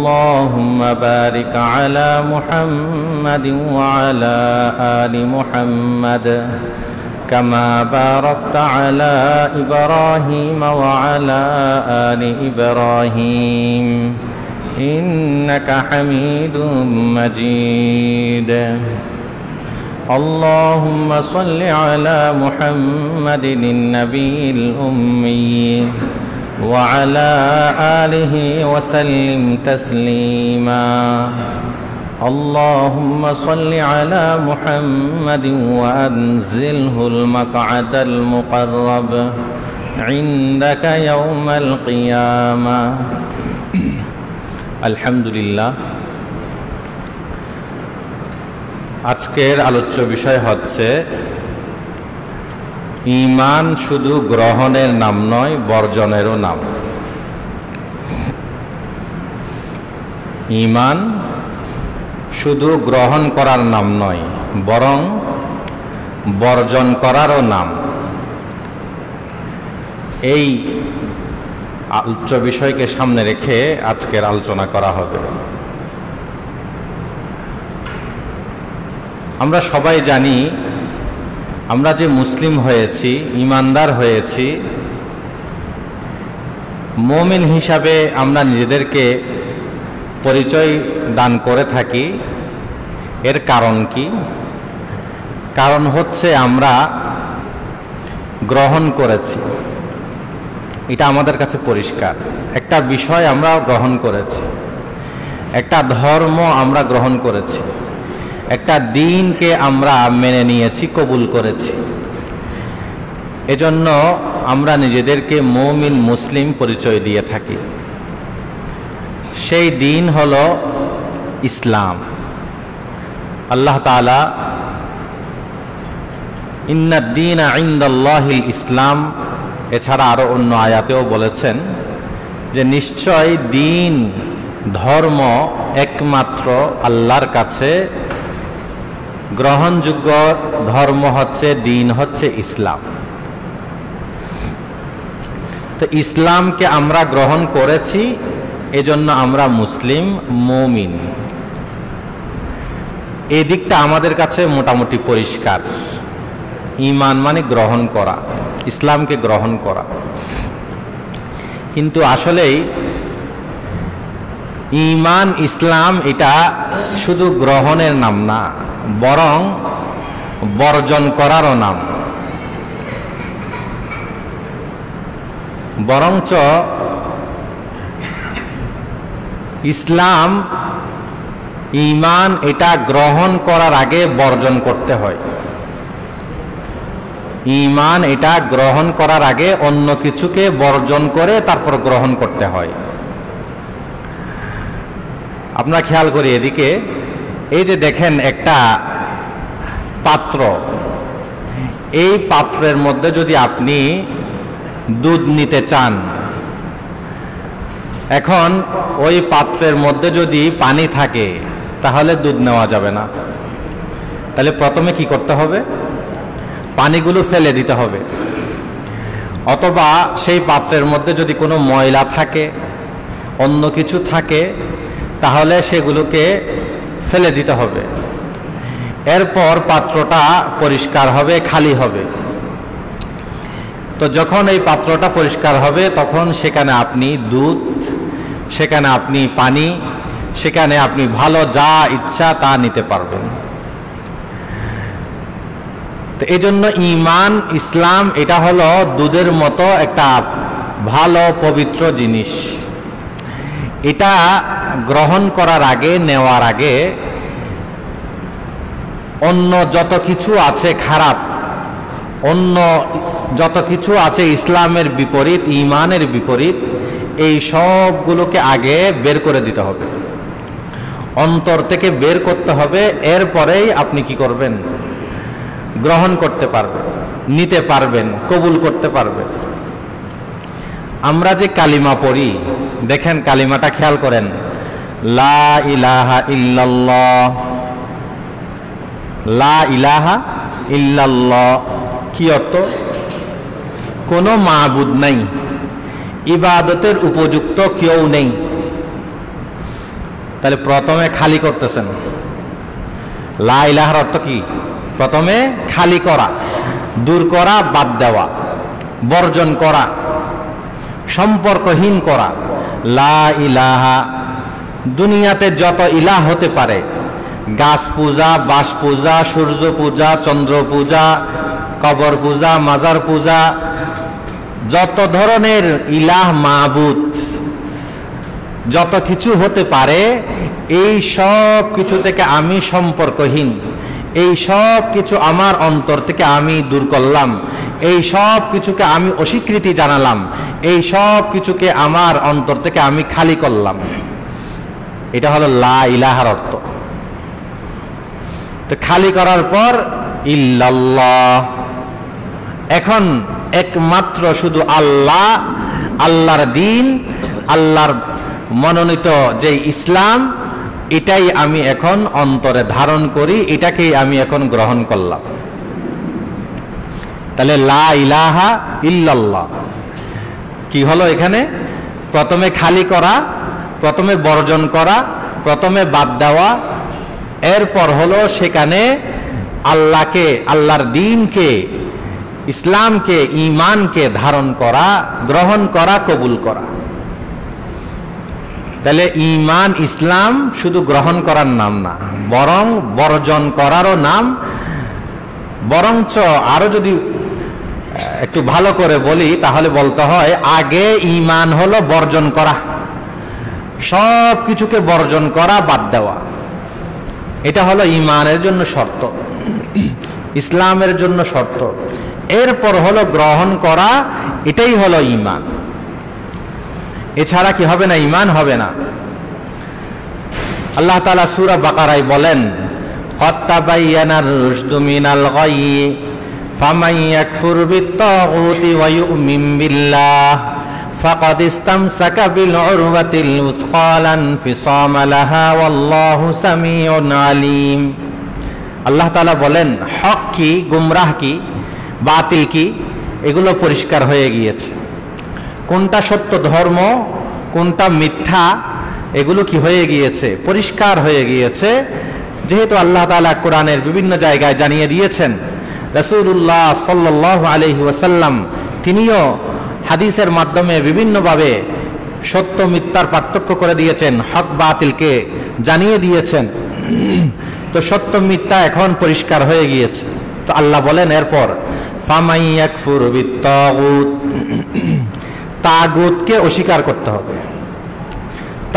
اللهم بارك على محمد وعلى آل محمد كما باركت على إبراهيم وعلى آل إبراهيم إنك حميد مجيد اللهم صل على محمد النبي الأمي وعلى آله وسلم تسليما اللهم صل على محمد وأنزله المقعد المقرب عندك يوم القيامة الحمد لله আজকের আলোচ্য বিষয় হচ্ছে ঈমান শুধু গ্রহণের নাম নয়, বর্জনেরও নাম। ঈমান শুধু গ্রহণ করার নাম নয়, বরং বর্জন করারও নাম। এই আলোচ্য বিষয়কে সামনে রেখে আজকের আলোচনা করা হবে। আমরা সবাই জানি, আমরা যে মুসলিম হয়েছি, ঈমানদার হয়েছি, মুমিন হিসাবে আমরা নিজেদেরকে পরিচয় দান করে থাকি। এর কারণ কি? কারণ হচ্ছে আমরা গ্রহণ করেছি, এটা আমাদের কাছে পরিষ্কার। একটা বিষয় আমরা গ্রহণ করেছি, একটা ধর্ম আমরা গ্রহণ করেছি, একটা দ্বীনকে আমরা মেনে নিয়েছি, কবুল করেছি। এজন্য আমরা নিজেদেরকে মুমিন মুসলিম পরিচয় দিয়ে থাকি। সেই দ্বীন হলো ইসলাম। আল্লাহ তাআলা ইন্নাদ দীনা ইনদাল্লাহিল ইসলাম, এছাড়া আরো অন্য আয়াতেও বলেছেন যে নিশ্চয় দ্বীন, ধর্ম একমাত্র আল্লাহর কাছে গ্রহণযোগ্য ধর্ম হচ্ছে, দ্বীন হচ্ছে ইসলাম। তো ইসলামকে আমরা গ্রহণ করেছি, এজন্য আমরা মুসলিম, মুমিন। এই দিকটা আমাদের কাছে মোটামুটি পরিষ্কার। ঈমান মানে গ্রহণ করা, ইসলামকে গ্রহণ করা। কিন্তু আসলেই ঈমান, ইসলাম এটা শুধু গ্রহণের নাম না, বরং বর্জন করারও নাম। বরঞ্চ ইসলাম, ঈমান এটা গ্রহণ করার আগে বর্জন করতে হয়। ঈমান এটা গ্রহণ করার আগে অন্য কিছুকে বর্জন করে তারপর গ্রহণ করতে হয়। আপনারা খেয়াল করি এদিকে, এই যে দেখেন একটা পাত্র, এই পাত্রের মধ্যে যদি আপনি দুধ নিতে চান, এখন ওই পাত্রের মধ্যে যদি পানি থাকে তাহলে দুধ নেওয়া যাবে না। তাহলে প্রথমে কি করতে হবে? পানিগুলো ফেলে দিতে হবে। অথবা সেই পাত্রের মধ্যে যদি কোনো ময়লা থাকে, অন্য কিছু থাকে, তাহলে সেগুলোকে ফেলে দিতে হবে। এরপর পাত্রটা পরিষ্কার হবে, খালি হবে। তো যখন এই পাত্রটা পরিষ্কার হবে, তখন সেখানে আপনি দুধ, সেখানে আপনি পানি, সেখানে আপনি ভালো যা ইচ্ছা তা নিতে পারবেন। তো এই জন্য ঈমান, ইসলাম এটা হলো দুধের মতো একটা ভালো পবিত্র জিনিস। এটা গ্রহণ করার আগে, নেওয়ার আগে অন্য যত কিছু আছে খারাপ, অন্য যত কিছু আছে ইসলামের বিপরীত, ঈমানের বিপরীত, এই সবগুলোকে আগে বের করে দিতে হবে, অন্তর থেকে বের করতে হবে। এরপরেই আপনি কি করবেন? গ্রহণ করতে পারবেন, নিতে পারবেন, কবুল করতে পারবেন। আমরা যে কালিমা পড়ি, দেখেন কালিমাটা খেয়াল করেন, লা ইলাহা ইল্লাল্লাহ। লা ইলাহা ইল্লাল্লাহ কি অর্থ? কোনো মাবুদ নাই, ইবাদতের উপযুক্ত কেউ নেই। তাহলে প্রথমে খালি করতেছেন। লা ইলাহার অর্থ কি? প্রথমে খালি করা, দূর করা, বাদ দেওয়া, বর্জন করা, সম্পর্কহীন করা। লা ইলাহা, দুনিয়াতে যত ইলাহ হতে পারে, গাছ পূজা, বাঁশ পূজা, সূর্য পূজা, চন্দ্র পূজা, কবর পূজা, মাজার পূজা, যত ধরনের ইলাহ মাবুদ যত কিছু হতে পারে, এই সব কিছু থেকে আমি সম্পর্কহীন, এই সব কিছু আমার অন্তর থেকে আমি দূর করলাম, এই সব কিছুকে আমি অস্বীকৃতি জানালাম, এই সব কিছুকে আমার অন্তর থেকে আমি খালি করলাম। এটা হলো লা ইলাহার অর্থ। তো খালি করার পর ইল্লাল্লাহ, এখন একমাত্র শুধু আল্লাহ, আল্লাহর দ্বীন, আল্লাহর মনোনীত যে ইসলাম, এটাই আমি এখন অন্তরে ধারণ করি, এটাকেই আমি এখন গ্রহণ করলাম। তাহলে লা ইলাহা ইল্লাল্লাহ কি হলো এখানে? প্রথমে খালি করা, প্রথমে বর্জন করা, প্রথমে বাদ দেওয়া, এরপর হলো সেখানে আল্লাহকে, আল্লাহর দ্বীনকে, ইসলামকে, ঈমানকে ধারণ করা, গ্রহণ করা, কবুল করা। তাহলে ঈমান, ইসলাম শুধু গ্রহণ করার নাম না, বরং বর্জন করারও নাম। বরঞ্চ আরো যদি একটু ভালো করে বলি তাহলে বলতে হয়, আগে ঈমান হলো বর্জন করা, সব কিছুকে বর্জন করা, বাদ দেওয়া। এটা হলো ঈমানের জন্য শর্ত, ইসলামের জন্য শর্ত। এরপর হলো গ্রহণ করা, এটাই হলো ঈমান। এছাড়া কি হবে না? ঈমান হবে না। আল্লাহ তাআলা সূরা বাকারায় বলেন, ক্বাদ তাবায়্যানার রুশদু মিনাল গায়য়ি ফামান ইয়াকফুর বিত-তাগুতি ওয়া ইউমিন বিল্লাহ ফাকাদ ইসতামসাকা বিল উরওয়াতিল উসকা লা ইনফিসামা লাহা ওয়াল্লাহু সামিউন আলীম। আল্লাহ তাআলা বলেন, হক কি, গুমরাহ কি, বাতিল কি, এগুলো পরিষ্কার হয়ে গিয়েছে। কোনটা সত্য ধর্ম, কোনটা মিথ্যা, এগুলো কি হয়ে গিয়েছে? পরিষ্কার হয়ে গিয়েছে। যেহেতু আল্লাহ তাআলা কোরআনের বিভিন্ন জায়গায় জানিয়ে দিয়েছেন, রাসূলুল্লাহ সাল্লাল্লাহু আলাইহি ওয়াসাল্লাম তিনিও হাদিসের মাধ্যমে বিভিন্নভাবে সত্য মিথ্যার পার্থক্য করে দিয়েছেন, হক বাতিলকে জানিয়ে দিয়েছেন। তো সত্য মিথ্যা এখন পরিষ্কার হয়ে গিয়েছে। তো আল্লাহ বলেন এরপর, ফামান ইয়াকফুর বিত-তাগুত, তাগুতকে অস্বীকার করতে হবে,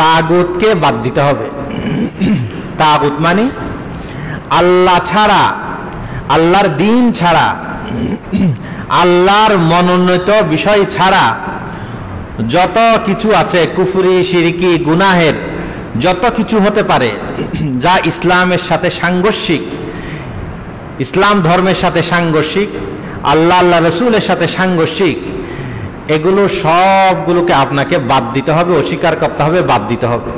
তাগুতকে বাদ দিতে হবে। তাগুত মানে আল্লাহ ছাড়া, আল্লাহর দ্বীন ছাড়া, আল্লাহর মনোনীত বিষয় ছাড়া যত কিছু আছে, কুফরি, শিরকি, গুনাহের যত কিছু হতে পারে যা ইসলামের সাথে সাংঘর্ষিক, ইসলাম ধর্মের সাথে সাংঘর্ষিক, আল্লাহ আল্লাহ রসুলের সাথে সাংঘর্ষিক, এগুলো সবগুলোকে আপনাকে বাদ দিতে হবে, অস্বীকার করতে হবে, বাদ দিতে হবে।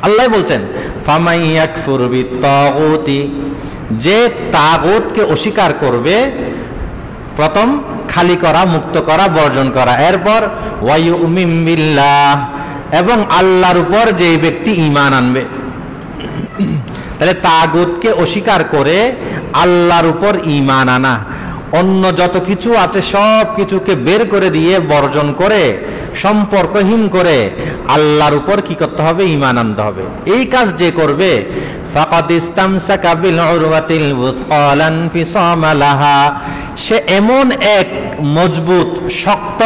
আল্লাহ বলছেন, ফামান ইয়াকফুর বিত-তাগুতি, যে তাগুতকে অস্বীকার করবে, প্রথম খালি করা, মুক্ত করা, বর্জন করা, এরপর ওয়া ইউমিন বিল্লাহ, এবং আল্লাহর উপর যে ব্যক্তি ঈমান আনবে। তাহলে তাগুতকে অস্বীকার করে আল্লাহর উপর ঈমান আনা, অন্য যত কিছু আছে সব কিছুকে বের করে দিয়ে, বর্জন করে, সম্পর্কহীন করে আল্লাহর উপর কি করতে হবে? ঈমান আনতে হবে। এই কাজ যে করবে, ফাকাদ ইসতামসাকা বিল উরওয়াতিল উসকা লা ইনফিসামা লাহা, সে এমন এক মজবুত, শক্ত,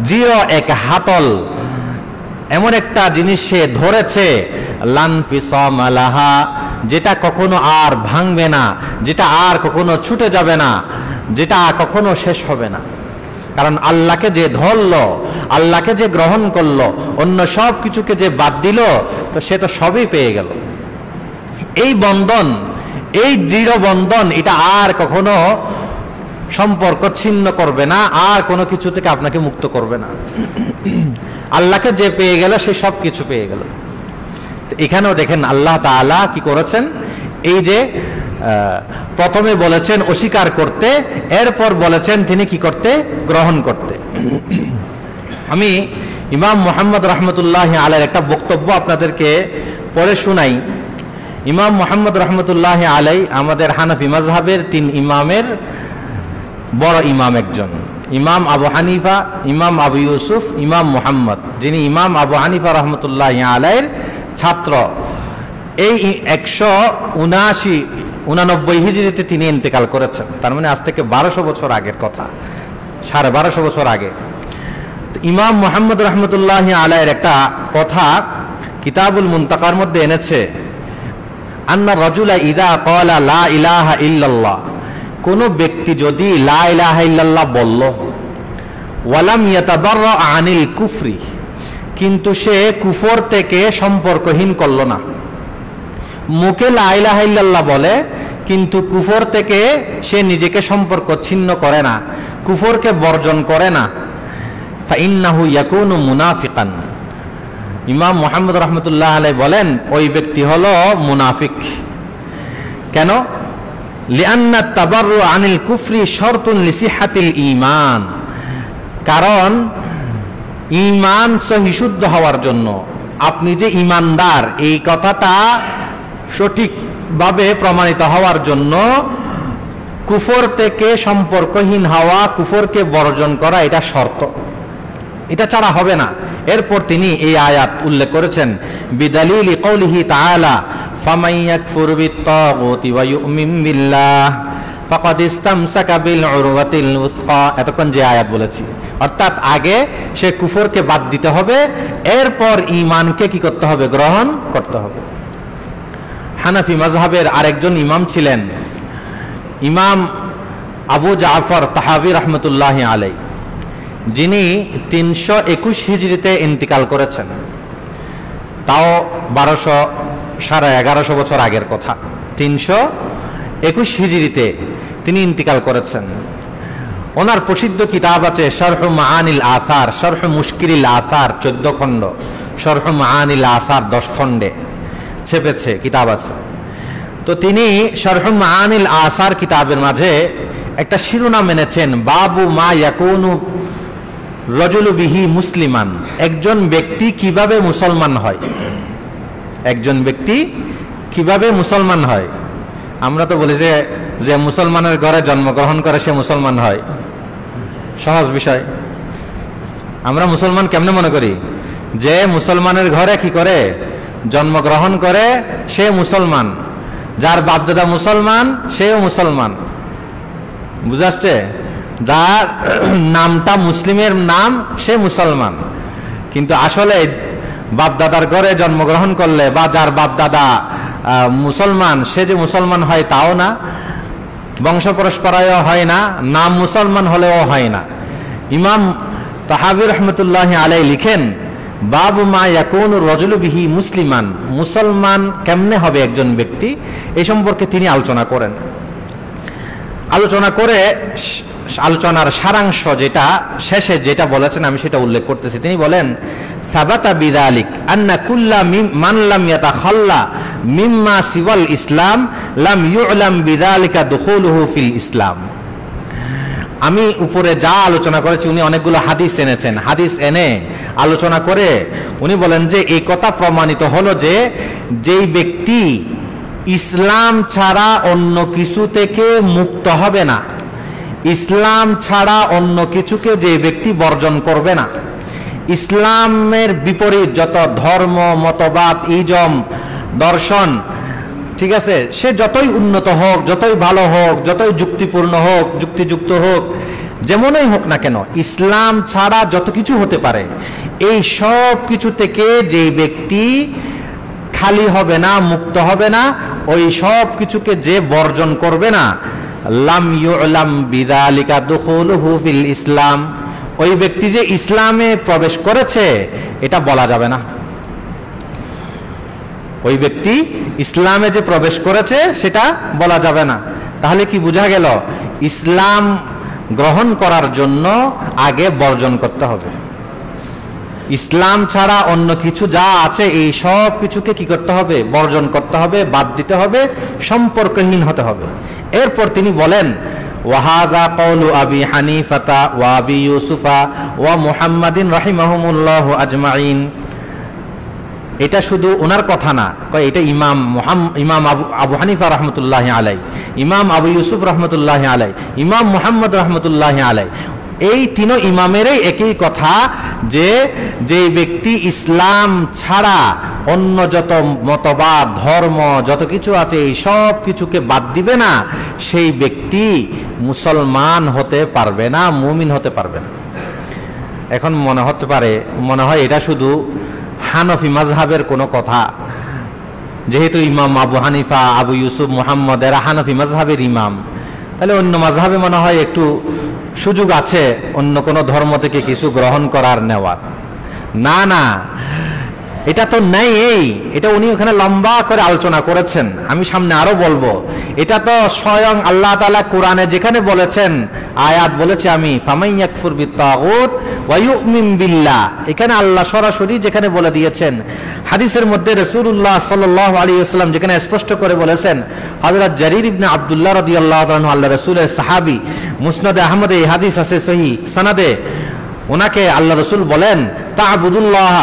দৃঢ় এক হাতল, এমন একটা জিনিস সে ধরেছে, লা ইনফিসামা লাহা, যেটা কখনো আর ভাঙবে না, যেটা আর কখনো ছুটে যাবে না, যেটা কখনো শেষ হবে না। কারণ আল্লাহকে যে ধরলো, আল্লাহকে যে গ্রহণ করলো, অন্য সব কিছুকে যে বাদ দিল, তো সে তো সবই পেয়ে গেল। এই বন্ধন, এই দৃঢ় বন্ধন, এটা আর কখনো সম্পর্ক ছিন্ন করবে না, আর কোনো কিছু থেকে আপনাকে মুক্ত করবে না। আল্লাহকে যে পেয়ে গেল, সে সব কিছু পেয়ে গেল। এখানেও দেখেন আল্লাহ তাআলা কি করেছেন, এই যে প্রথমে বলেছেন অস্বীকার করতে, এরপর বলেছেন তিনি কি করতে? গ্রহণ করতে। আমি ইমাম মুহাম্মদ রহমতুল্লাহ আলাইহির একটা বক্তব্য আপনাদেরকে পড়ে শোনাই। ইমাম মুহাম্মদ রহমতুল্লাহ আলাইহি আমাদের হানাফি মাযহাবের 3 ইমামের বড় ইমাম একজন, ইমাম আবু হানিফা, ইমাম আবু ইউসুফ, ইমাম মুহাম্মদ, যিনি ইমাম আবু হানিফা রহমতুল্লাহ আলাইহির ছাত্র। এই 179 হিজরিতে তিনি ইন্তেকাল করেছেন, তার মানে আজ থেকে 1200 বছর আগের কথা, 1250 বছর আগে। ইমাম মুহাম্মদ রহমতুল্লাহ আলাইহির একটা কথা কিতাবুল মুনতাকার মধ্যে এনেছে, আন্না রাজুলা ইযা ক্বালা লা ইলাহা ইল্লাল্লাহ, কোন ব্যক্তি যদি লা ইলাহা ইল্লাল্লাহ বলল, ওয়ালাম ইয়াতাবাররা আনিল কুফরি, কিন্তু সে কুফর থেকে সম্পর্কহীন করল না। মুখে লা ইলাহা ইল্লাল্লাহ বলে, কিন্তু কুফর থেকে সে নিজেকে সম্পর্ক ছিন্ন করে না, কুফরকে বর্জন করে না, ফাইন্নাহু ইয়াকুনু মুনাফিকান। ইমাম মুহাম্মদ রহমতুল্লাহ আলাইহি বলেন ওই ব্যক্তি হলো মুনাফিক। কেন? লিআন্না তাবাররু আনিল কুফরি শর্তুন লিসিহাতিল ঈমান, কারণ ঈমান সহিশুদ্ধ হওয়ার জন্য, আপনি যে ঈমানদার এই কথাটা সঠিকভাবে প্রমাণিত হওয়ার জন্য কুফর থেকে সম্পর্কহীন হওয়া, কুফরকে বর্জন করা এটা শর্ত, এটা ছাড়া হবে না। এরপর তিনি এই আয়াত উল্লেখ করেছেন, বিদালিলি কওলিহি তাআলা ফামান ইয়াকফুর বিত্তাগুতি ওয়া ইউমিন বিল্লাহ ফাকাদ ইসতামসাকা বিল উরওয়াতিল উসকা। এতক্ষণ যে আয়াত বলেছি, অর্থাৎ আগে সে কুফরকে বাদ দিতে হবে, এরপর ঈমানকে কি করতে হবে? গ্রহণ করতে হবে। হানাফি মাযহাবের আরেকজন ইমাম ছিলেন ইমাম আবু জাফর তাহাবী রহমতুল্লাহ আলাইহি, যিনি 321 হিজরিতে ইন্তিকাল করেছেন, তাও 1150 বছর আগের কথা। 321 হিজরিতে তিনি ইন্তিকাল করেছেন। ওনার প্রসিদ্ধ কিতাব আছে শরহ মাআনিল আসার, শরহ মুশকিলিল আসার 14 খণ্ড, শরহ মাআনিল আসার 10 খণ্ডে ছেপেছে কিতাব আছে। তো তিনি শরহ মাআনিল আসার কিতাবের মাঝে একটা শিরোনাম এনেছেন, বাবু মা ইয়াকুনু রাজুলু বিহি মুসলিমান, একজন ব্যক্তি কিভাবে মুসলমান হয়, একজন ব্যক্তি কিভাবে মুসলমান হয়। আমরা তো বলি যে মুসলমানের ঘরে জন্মগ্রহণ করে সে মুসলমান হয়, সহজ বিষয়। আমরা মুসলমান কেমনে মনে করি? যে মুসলমানের ঘরে কি করে? জন্মগ্রহণ করে সে মুসলমান, যার বাপদাদা মুসলমান সেও মুসলমান, বুঝাচ্ছে? যার নামটা মুসলিমের নাম সে মুসলমান, কিন্তু আসলে বাপদাদার ঘরে জন্মগ্রহণ করলে বা যার বাপদাদা মুসলমান সে যে মুসলমান হয় তাও না, বংশ পরস্পরায় হয় না, নাম মুসলমান হলেও হয় না। ইমাম তাহাবী রহমতুল্লাহ আলাইহি লিখেন, বাবু মা ইয়াকুনু রাজুলু বিহি মুসলিমান, মুসলমান কেমনে হবে একজন ব্যক্তি, এই সম্পর্কে তিনি আলোচনা করেন। আলোচনা করে আলোচনার সারাংশ যেটা শেষে যেটা বলেছেন আমি সেটা উল্লেখ করতেছি। তিনি বলেন, সাবাতা বিযালিক আন্না কুল্লা মান লাম ইয়াতাখাল্লা মিম্মা সিওয়াল ইসলাম লাম ইউলাম বিযালিকা দুখুলুহু ফিল ইসলাম। আমি উপরে যা আলোচনা করেছি, উনি অনেকগুলো হাদিস এনেছেন, হাদিস এনে আলোচনা করে উনি বলেন যে এই কথা প্রমাণিত হলো যে যেই ব্যক্তি ইসলাম ছাড়া অন্য কিছু থেকে মুক্ত হবে না, ইসলাম ছাড়া অন্য কিছুকে যে ব্যক্তি বর্জন করবে না, ইসলামের বিপরীত যত ধর্ম, মতবাদ, ইজম, দর্শন, ঠিক আছে, সে যতই উন্নত হোক, যতই ভালো হোক, যতই যুক্তিপূর্ণ হোক, যুক্তিযুক্ত হোক, যেমনই হোক না কেন, ইসলাম ছাড়া যত কিছু হতে পারে, এই সব কিছু থেকে যে ব্যক্তি খালি হবে না, মুক্ত হবে না, ওই সব কিছুকে যে বর্জন করবে না, লাম ইউলাম বিযালিকা দুখুলুহু ফিল ইসলাম, ওই ব্যক্তি যে ইসলামে প্রবেশ করেছে এটা বলা যাবে না। ওই ব্যক্তি ইসলামে যে প্রবেশ করেছে সেটা বলা যাবে না। তাহলে কি বোঝা গেল? ইসলাম গ্রহণ করার জন্য আগে বর্জন করতে হবে। ইসলাম ছাড়া অন্য কিছু যা আছে এই সব কিছুকে কি করতে হবে? বর্জন করতে হবে, বাদ দিতে হবে, সম্পর্কহীন হতে হবে। এরপর তিনি বলেন, ওয়াহাযা কওলু আবি হানিফাতা ওয়া আবি ইউসুফা ওয়া মুহাম্মাদিন রাহিমাহুমুল্লাহু আজমাইন। এটা শুধু ওনার কথা না, এটা ইমাম আবু হানিফা রহমতুল্লাহি আলাইহি, ইমাম আবু ইউসুফ রহমতুল্লাহি আলাইহি, ইমাম মুহাম্মদ রহমতুল্লাহি আলাইহি, এই তিন ইমামেরই একই কথা যে যে ব্যক্তি ইসলাম ছাড়া অন্য যত মতবাদ ধর্ম যত কিছু আছে এই সব কিছুকে বাদ দিবে না, সেই ব্যক্তি মুসলমান হতে পারবে না, মুমিন হতে পারবে না। এখন মনে হয় এটা শুধু হানফি মাযহাবের কোনো কথা, যেহেতু ইমাম আবু হানিফা আবু ইউসুফ মুহাম্মদ এরা হানফি মাযহাবের ইমাম, তাহলে অন্য মাযহাবে মনে হয় একটু সুযোগ আছে অন্য কোনো ধর্ম থেকে কিছু গ্রহণ করার নেওয়ার। না না, এটা তো নেই। এটা উনি ওখানে লম্বা করে আলোচনা করেছেন, আমি সামনে আরো বলবো। এটা তো স্বয়ং আল্লাহ তাআলা কোরআনে যেখানে বলেছেন, আয়াত বলেছে আমি ফামান ইয়াকফুর বিত্তাগুত ওয়া ইউমিন বিল্লাহ, এখানে আল্লাহ সরাসরি যেখানে বলে দিয়েছেন। হাদিসের মধ্যে রাসূলুল্লাহ সাল্লাল্লাহু আলাইহি ওয়াসাল্লাম যেখানে স্পষ্ট করে বলেছেন, হযরত জারীর ইবনে আব্দুল্লাহ রাদিয়াল্লাহু আনহু আল্লাহ রাসূলের সাহাবী, মুসনাদে আহমদে এই হাদিস আছে সহিহ সনদে, ওনাকে আল্লাহ রাসূল বলেন তা'বুদুল্লাহ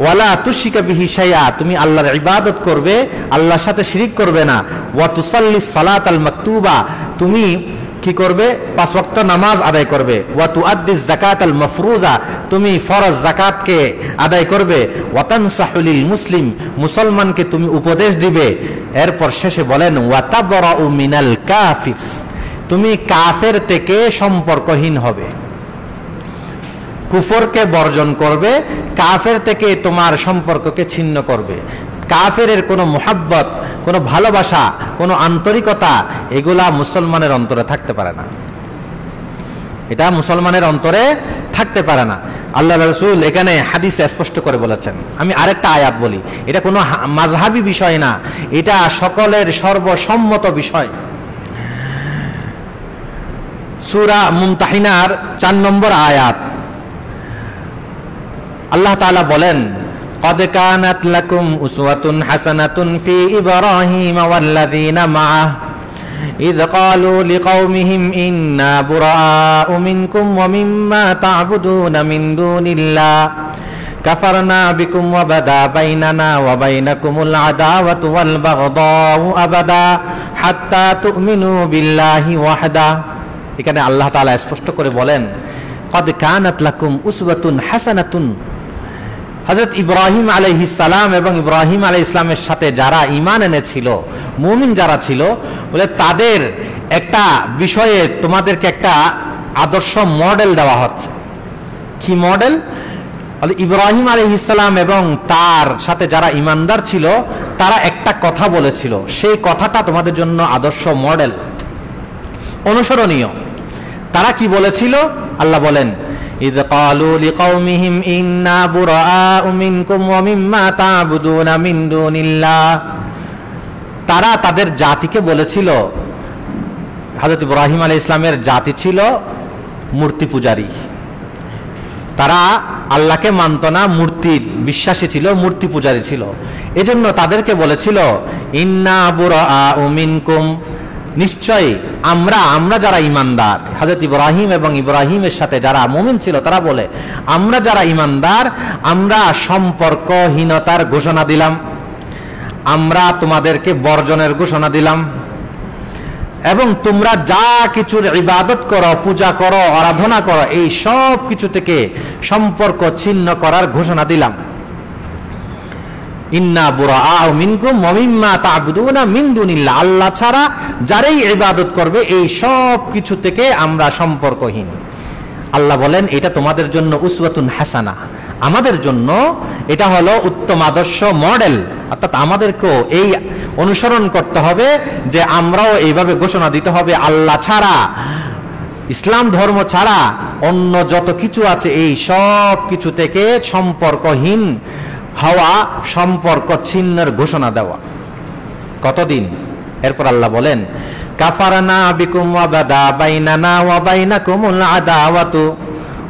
ওয়ালা তুশরিকা বিহি শাইআ, তুমি আল্লাহর ইবাদত করবে, আল্লাহর সাথে শিরিক করবে না। ওয়া তুসাল্লি সালাতাল মাকতুবা, তুমি কি করবে? 5 ওয়াক্ত নামাজ আদায় করবে। ওয়া তুআদ্দিজ যাকাতাল মাফরুজা, তুমি ফরজ যাকাতকে আদায় করবে। ওয়া তানসাহু লিল মুসলিম, মুসলমানকে তুমি উপদেশ দিবে। এরপর শেষে বলেন ওয়া তাবরাউ মিনাল কাফির, তুমি কাফের থেকে সম্পর্কহীন হবে, কুফরকে বর্জন করবে, কাফের থেকে তোমার সম্পর্ককে ছিন্ন করবে। কাফেরের কোনো মুহাব্বত, কোনো ভালোবাসা, কোনো আন্তরিকতা এগুলা মুসলমানের অন্তরে থাকতে পারে না, এটা মুসলমানের অন্তরে থাকতে পারে না। আল্লাহ রাসূল এখানে হাদিসে স্পষ্ট করে বলেছেন। আমি আরেকটা আয়াত বলি, এটা কোনো মাযহাবী বিষয় না, এটা সকলের সর্বসম্মত বিষয়। সূরা মুমতাহিনার 4 নম্বর আয়াত, আল্লাহ তাআলা বলেন قد كانت لكم أسوة حسنة في إبراهيم والذين معه إذ قالوا لقومهم إنا براء منكم ومما تعبدون من دون الله كفرنا بكم وبدا بيننا وبينكم العداوة والبغضاء أبدا حتى تؤمنوا بالله وحده। এখানে আল্লাহ তাআলা স্পষ্ট করে বলেন قد كانت لكم أسوة حسنة, হযরত ইব্রাহিম আলাইহিস সালাম এবং ইব্রাহিম আলাইহিস সালামের সাথে যারা ঈমান এনেছিল, মুমিন যারা ছিল, বলে তাদের একটা বিষয়ে তোমাদেরকে একটা আদর্শ মডেল দেওয়া হচ্ছে। কি মডেল? বলে ইব্রাহিম আলাইহিস সালাম এবং তার সাথে যারা ঈমানদার ছিল তারা একটা কথা বলেছিল, সেই কথাটা তোমাদের জন্য আদর্শ মডেল, অনুসরণীয়। তারা কি বলেছিল? আল্লাহ বলেন إذ قالوا لقومهم إنا براء منكم ومما تعبدون من دون الله, তারা তাদের জাতিকে বলেছিল, হযরত ইব্রাহিম আলাইহিস সালামের জাতি ছিল মূর্তি পূজারী, তারা আল্লাহকে মানত না, মূর্তির বিশ্বাসী ছিল, মূর্তি পূজারী ছিল। এজন্য তাদেরকে বলেছিল ইন্না বুরাআ মিনকুম, নিশ্চয়ই আমরা যারা ঈমানদার, হযরত ইব্রাহিম এবং ইব্রাহিমের সাথে যারা মুমিন ছিল তারা বলে আমরা যারা ঈমানদার, আমরা সম্পর্কহীনতার ঘোষণা দিলাম, আমরা তোমাদেরকে বর্জনের ঘোষণা দিলাম, এবং তোমরা যা কিছুর ইবাদত করো, পূজা করো, আরাধনা করো, এই সব কিছু থেকে সম্পর্ক ছিন্ন করার ঘোষণা দিলাম। ইন্না বুরাআ মিনকুম ওয়া মিম্মা তা'বুদুনা মিন দুনিল্লাহ, আল্লাহ ছাড়া যারাই ইবাদত করবে এই সব কিছু থেকে আমরা সম্পর্কহীন। আল্লাহ বলেন এটা তোমাদের জন্য উসওয়াতুন হাসানা, আমাদের জন্য এটা হলো উত্তম আদর্শ মডেল, অর্থাৎ আমাদেরকেও এই অনুসরণ করতে হবে যে আমরাও এইভাবে ঘোষণা দিতে হবে আল্লাহ ছাড়া, ইসলাম ধর্ম ছাড়া অন্য যত কিছু আছে এই সব কিছু থেকে সম্পর্কহীন হওয়া, সম্পর্ক ছিন্নের ঘোষণা দেওয়া। কতদিন? এরপর আল্লাহ বলেন কাফারনা বিকুম ওয়া বাদা বাইনানা ওয়া বাইনাকুমুল আদাওয়াতু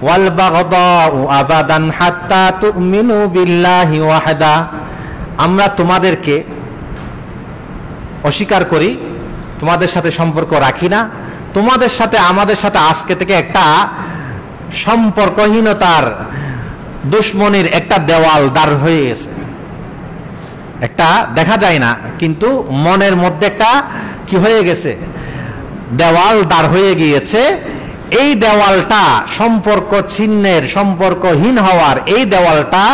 ওয়াল বাগদাউ আবাদান হাত্তা তুমিনু বিল্লাহি ওয়াহদা, আমরা তোমাদেরকে অস্বীকার করি, তোমাদের সাথে সম্পর্ক রাখি না, তোমাদের সাথে আমাদের সাথে আজকে থেকে একটা সম্পর্কহীনতার দুশ্মনির একটা দেওয়াল দাঁড় হয়ে গেছে। একটা দেখা যায় না, কিন্তু মনের মধ্যে একটা কি হয়ে গেছে, দেওয়াল দাঁড় হয়ে গিয়েছে। এই দেওয়ালটা সম্পর্ক ছিন্নের, সম্পর্কহীন হওয়ার এই দেওয়ালটা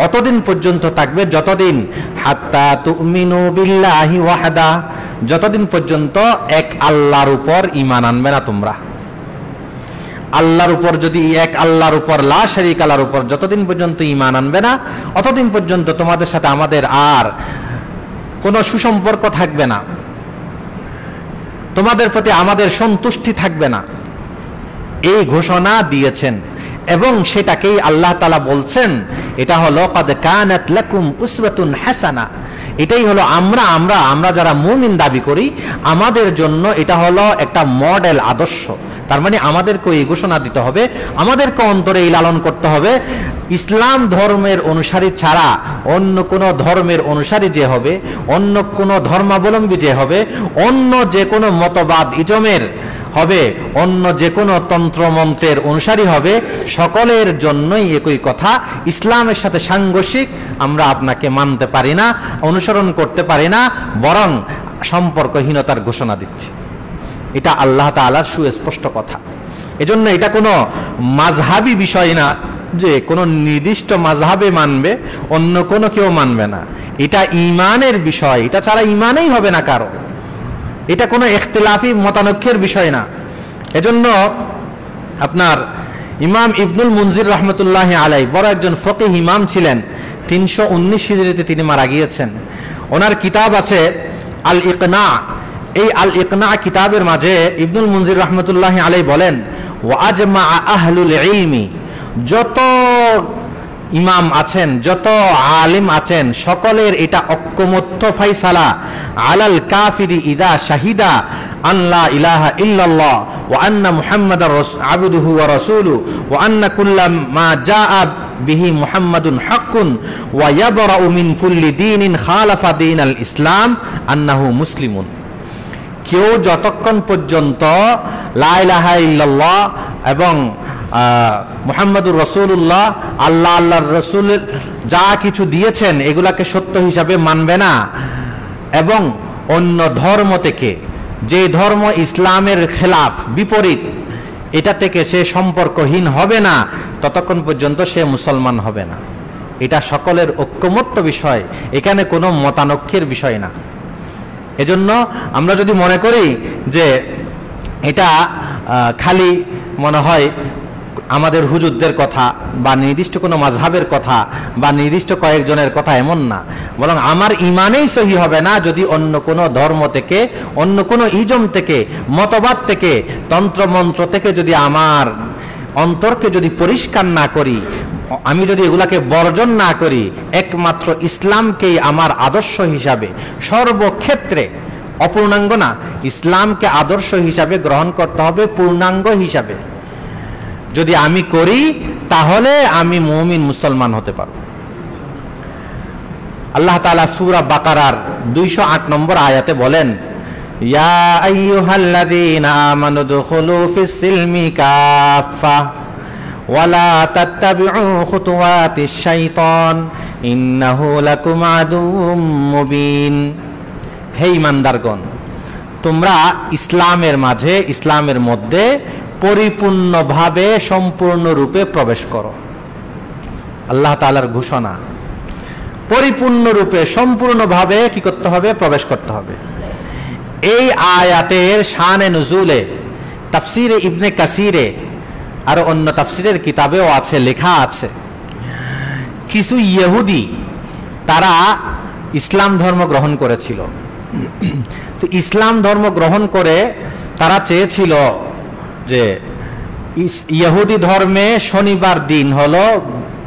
অতদিন পর্যন্ত থাকবে যতদিন হাত্তা তুমিনু বিল্লাহি ওয়াহদা, যতদিন পর্যন্ত এক আল্লাহর উপর ঈমান আনবে না তোমরা। আল্লাহর উপর যদি, এক আল্লাহর উপর, লা শারীকা লাহর উপর যতদিন পর্যন্ত ঈমান আনবে না, অতদিন পর্যন্ত তোমাদের সাথে আমাদের আর কোনো সুসম্পর্ক থাকবে না, তোমাদের প্রতি আমাদের সন্তুষ্টি থাকবে না, এই ঘোষণা দিয়েছেন। এবং সেটাকেই আল্লাহ তাআলা বলছেন, এটা হলো ক্বাদ কানাত লাকুম উসওয়াতুন হাসানা। এটাই হলো আমরা যারা মুমিন দাবি করি, আমাদের জন্য এটা হলো একটা মডেল, আদর্শ। তার মানে আমাদেরকে এই ঘোষণা দিতে হবে, আমাদেরকে অন্তরে এই লালন করতে হবে, ইসলাম ধর্মের অনুসারী ছাড়া অন্য কোনো ধর্মের অনুসারী যে হবে, অন্য কোনো ধর্মাবলম্বী যে হবে, অন্য যে কোনো মতবাদ ইজমের হবে, অন্য যে কোনো তন্ত্রমন্ত্রের অনুসারী হবে, সকলের জন্যই একই কথা, ইসলামের সাথে সাংঘর্ষিক আমরা আপনাকে মানতে পারি না, অনুসরণ করতে পারি না, বরং সম্পর্কহীনতার ঘোষণা দিচ্ছি। এটা আল্লাহ তাআলার সুস্পষ্ট কথা। এজন্য এটা কোনো মাযহাবী বিষয় না যে কোনো নির্দিষ্ট মাযহাবে মানবে, অন্য কোনো কেউ মানবে না। এটা ঈমানের বিষয়, এটা ছাড়া ঈমানই হবে না কারো। এটা কোনো ইখতিলাফি মতানৈক্যের বিষয় না। এজন্য আপনার ইমাম ইবনুল মুনজির রাহমাতুল্লাহি আলাইহি বড় একজন ফকিহ ইমাম ছিলেন, 319 হিজরিতে তিনি মারা গিয়েছেন। ওনার কিতাব আছে আল ইকনা। এই আল ইকনা কিতাবের মাঝে ইবনুল মুনজির রাহমাতুল্লাহি আলাইহি বলেন, ওয়া আজমা আহলুল ইলমি, যত ইমাম আছেন, যত আলিম আছেন, সকলের এটা ঐকমত্য ফায়সালা, আলাল কাফিরি ইদা শাহিদা আন লা ইলাহা ইল্লাল্লাহ ওয়া আন্না মুহাম্মাদার আবদুহু ওয়া রাসূলুহু ওয়া আন্না কুল্লা মা জাআ বিহি মুহাম্মাদুন হাক্কুন ওয়া ইয়াবরাউ মিন কুল্লি দীনিন খালাফা দীনাল ইসলাম আন্নাহু মুসলিমুন। কেউ যতক্ষণ পর্যন্ত লা ইলাহা ইল্লাল্লাহ এবং মুহাম্মাদুর রাসূলুল্লাহ, আল্লাহ আল্লাহর রাসূল যা কিছু দিয়েছেন এগুলাকে সত্য হিসাবে মানবে না, এবং অন্য ধর্ম থেকে, যে ধর্ম ইসলামের খেলাফ, বিপরীত, এটা থেকে সে সম্পর্কহীন হবে না, ততক্ষণ পর্যন্ত সে মুসলমান হবে না। এটা সকলের ঐকমত্য বিষয়, এখানে কোনো মতানৈক্যের বিষয় না। এজন্য আমরা যদি মনে করি যে এটা খালি মনে হয় আমাদের হুজুরদের কথা বা নির্দিষ্ট কোনো মাযহাবের কথা বা নির্দিষ্ট কয়েকজনের কথা, এমন না, বরং আমার ঈমানেই সহি হবে না যদি অন্য কোনো ধর্ম থেকে, অন্য কোনো ইজম থেকে, মতবাদ থেকে, তন্ত্রমন্ত্র থেকে যদি আমার অন্তরকে যদি পরিষ্কার না করি, আমি যদি এগুলাকে বর্জন না করি, একমাত্র ইসলামকেই আমার আদর্শ হিসাবে সর্বক্ষেত্রে, অপূর্ণাঙ্গ না, ইসলামকে আদর্শ হিসাবে গ্রহণ করতে হবে, পূর্ণাঙ্গ হিসাবে যদি আমি করি, তাহলে আমি মুমিন মুসলমান হতে পারব। আল্লাহ তাআলা সূরা বাকারার 208 নম্বর আয়াতে বলেন, ইয়া আইয়ুহাল্লাযীনা আমানু দুখুলু ফিস সিলমি কাফা ওয়ালা তাত্তাবিউ খুতুওয়াতিশ শাইতান ইন্নাহু লাকুম আদুউম মুবিন। হে ঈমানদারগণ, তোমরা ইসলামের মাঝে, ইসলামের মধ্যে পরিপূর্ণভাবে, সম্পূর্ণরূপে প্রবেশ করো। আল্লাহ তাআলার ঘোষণা, পরিপূর্ণরূপে, সম্পূর্ণভাবে কি করতে হবে? প্রবেশ করতে হবে। এই আয়াতের শানে নুজুলে তাফসিরে ইবনে কাসিরে আর অন্য তাফসিরের কিতাবেও আছে, লেখা আছে, কিছু ইহুদি তারা ইসলাম ধর্ম গ্রহণ করেছিল। তো ইসলাম ধর্ম গ্রহণ করে তারা চেয়েছিল যে ইহুদি ধর্মে শনিবার দিন হলো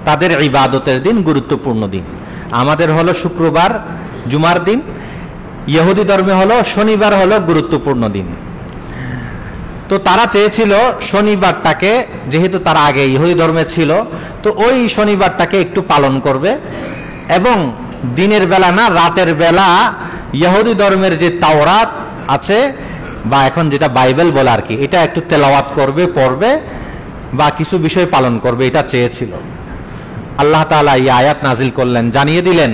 তাদের ইবাদতের দিন, গুরুত্বপূর্ণ দিন। আমাদের হলো শুক্রবার জুমার দিন, ইহুদি ধর্মে হলো শনিবার হলো গুরুত্বপূর্ণ দিন। তো তারা চেয়েছিল শনিবারটাকে, যেহেতু তারা আগে ইহুদি ধর্মে ছিল, তো ওই শনিবারটাকে একটু পালন করবে, এবং দিনের বেলা না, রাতের বেলা ইহুদি ধর্মের যে তাওরাত আছে বা এখন যেটা বাইবেল বলে আর কি, এটা একটু তেলাওয়াত করবে, পড়বে বা কিছু বিষয় পালন করবে, এটা চেয়েছিল। আল্লাহ তাআলা এই আয়াত নাজিল করলেন, জানিয়ে দিলেন,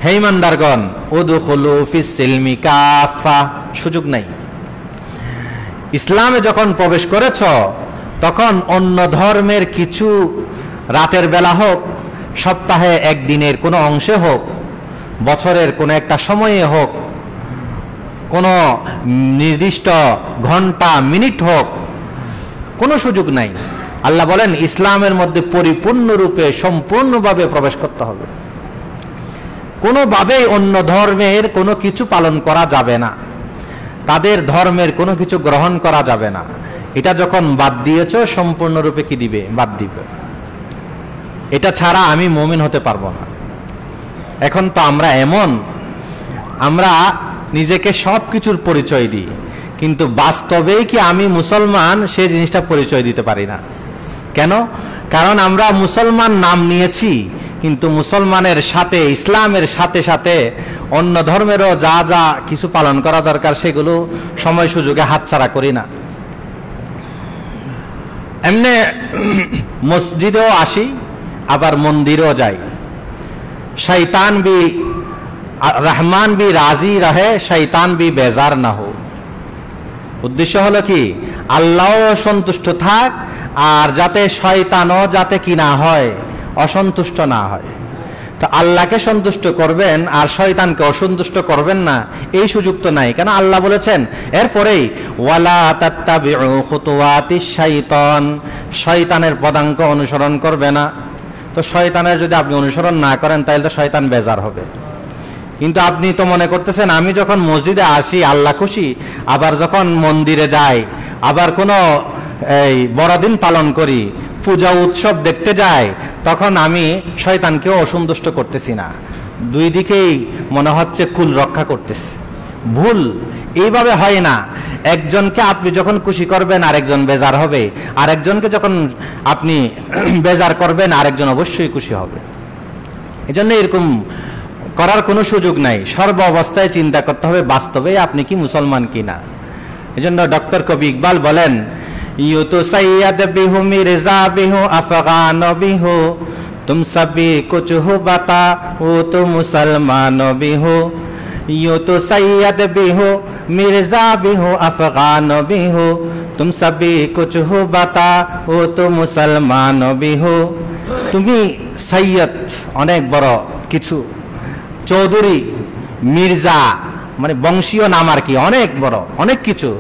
হে ইমানদারগণ, উদখুলু ফিস সিলমি কাফা, সুযোগ নাই। ইসলামে যখন প্রবেশ করেছ তখন অন্য ধর্মের কিছু রাতের বেলা হোক, সপ্তাহে একদিনের কোনো অংশে হোক, বছরের কোনো একটা সময়ে হোক, কোনো নির্দিষ্ট ঘন্টা মিনিট হোক, কোনো সুযোগ নাই। আল্লাহ বলেন ইসলামের মধ্যে পরিপূর্ণরূপে সম্পূর্ণভাবে প্রবেশ করতে হবে। কোনোভাবেই অন্য ধর্মের কোনো কিছু পালন করা যাবে না, তাদের ধর্মের কোনো কিছু গ্রহণ করা যাবে না। এটা যখন বাদ দিয়েছ, সম্পূর্ণরূপে কি দিবে? বাদ দিবে। এটা ছাড়া আমি মুমিন হতে পারবো না। এখন তো আমরা এমন, আমরা নিজেকে সব কিছুর পরিচয় দিই, কিন্তু বাস্তবেই কি আমি মুসলমান সে জিনিসটা পরিচয় দিতে পারি না। কেন? কারণ আমরা মুসলমান নাম নিয়েছি, কিন্তু মুসলমানের সাথে, ইসলামের সাথে সাথে অন্য ধর্মেরও যা যা কিছু পালন করা দরকার সেগুলো সময় সুযোগে হাতছাড়া করি না। এমনি মসজিদেও আসি, আবার মন্দিরেও যাই। শৈতান भी रहमान भी राजी रहे, शैतान भी बेजार ना हो। উদ্দেশ্য হলো কি? আল্লাহও সন্তুষ্ট থাক, আর যাতে শয়তানও যাতে কি না হয়, অসন্তুষ্ট না হয়। তো আল্লাহকে সন্তুষ্ট করবেন আর শয়তানকে অসন্তুষ্ট করবেন না, এই সুযোগ তো নাই। কেন? আল্লাহ বলেছেন এরপরেই, ওয়ালা তাত্তাবিউ খুতুওয়াতিশ শাইতান, শয়তানের পদাঙ্ক অনুসরণ করবে না। তো শয়তানের যদি আপনি অনুসরণ না করেন তাহলে তো শয়তান বেজার হবে। কিন্তু আপনি তো মনে করতেছেন আমি যখন মসজিদে আসি আল্লাহ খুশি, আবার যখন মন্দিরে যাই, আবার কোনো এই বড়দিন পালন করি, পূজা উৎসব দেখতে যাই, তখন আমি শয়তানকেও অসন্তুষ্ট করতেছি না। দুই দিকেই মনে হচ্ছে কুল রক্ষা করতেছি। ভুল, এইভাবে হয় না। একজনকে আপনি যখন খুশি করবেন আরেকজন বেজার হবে, আরেকজনকে যখন আপনি বেজার করবেন আরেকজন অবশ্যই খুশি হবে। এজন্য এরকম করার কোনো সুযোগ নাই। সর্ব অবস্থায় চিন্তা করতে হবে বাস্তবে আপনি কি মুসলমান কিনা। এজন্য ডক্টর কবি ইকবাল বলেন, ইউ তো সৈয়দ বিহু মির্জা বিহু আফগান বিহু, তুম সবই কুছ হো বাতা ও তো মুসলমান বিহু। ইউ তো সৈয়দ বিহু মির্জা বিহু আফগান বিহু, তুম সবই কুছ হো বাতা ও তো মুসলমান বিহু। তুমি সৈয়দ, অনেক বড় কিছু, চৌধুরী, মির্জা মানে বংশীয় নাম আর কি, অনেক বড় অনেক কিছু।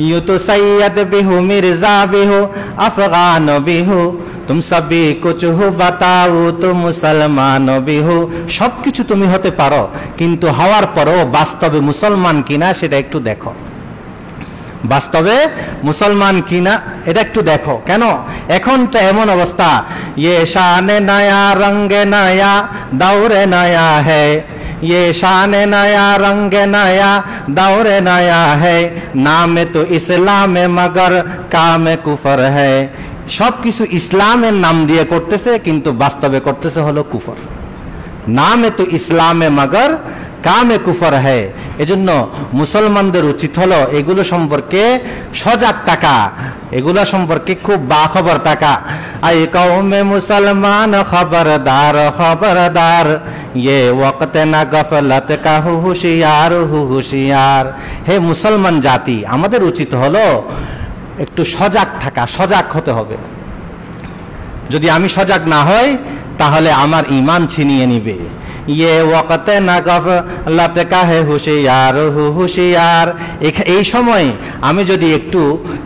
ইউ তো সৈয়দ বিহু মির্জা বিহু আফগান বিহু, তুম সবই কুছ হো বাতাও তো মুসলমান বিহু। সবকিছু তুমি হতে পারো, কিন্তু হওয়ার পরও বাস্তবে মুসলমান কিনা সেটা একটু দেখো। বাস্তবে মুসলমান কিনা এটা একটু দেখো। কেন? এখন তো এমন অবস্থা, ये शान नया रंग नया दौर नया है, ये शान नया रंग नया दौर नया है, नाम तो इस्लाम मगर काम कुफर है। সব কিছু ইসলামের নাম দিয়ে করতেছে, কিন্তু বাস্তবে করতেছে হলো কুফর। নামে তো ইসলামে মগর কামে কুফর হ্যায়। এজন্য মুসলমানদের উচিত হলো এগুলো সম্পর্কে সজাগ থাকা, এগুলো সম্পর্কে খুব বাখবর থাকা। আই কওমে মুসলমান খবরদার খবরদার, ये वक्त ना गफलत का হুশিয়ার হুশিয়ার। হে মুসলমান জাতি, আমাদের উচিত হলো একটু সজাগ থাকা, সজাগ হতে হবে। যদি আমি সজাগ না হই তাহলে আমার ঈমান ছিনিয়ে নিবে। ये वक्त ना गफलत का হুশিয়ার হুশিয়ার। এই সময় আমি যদি একটু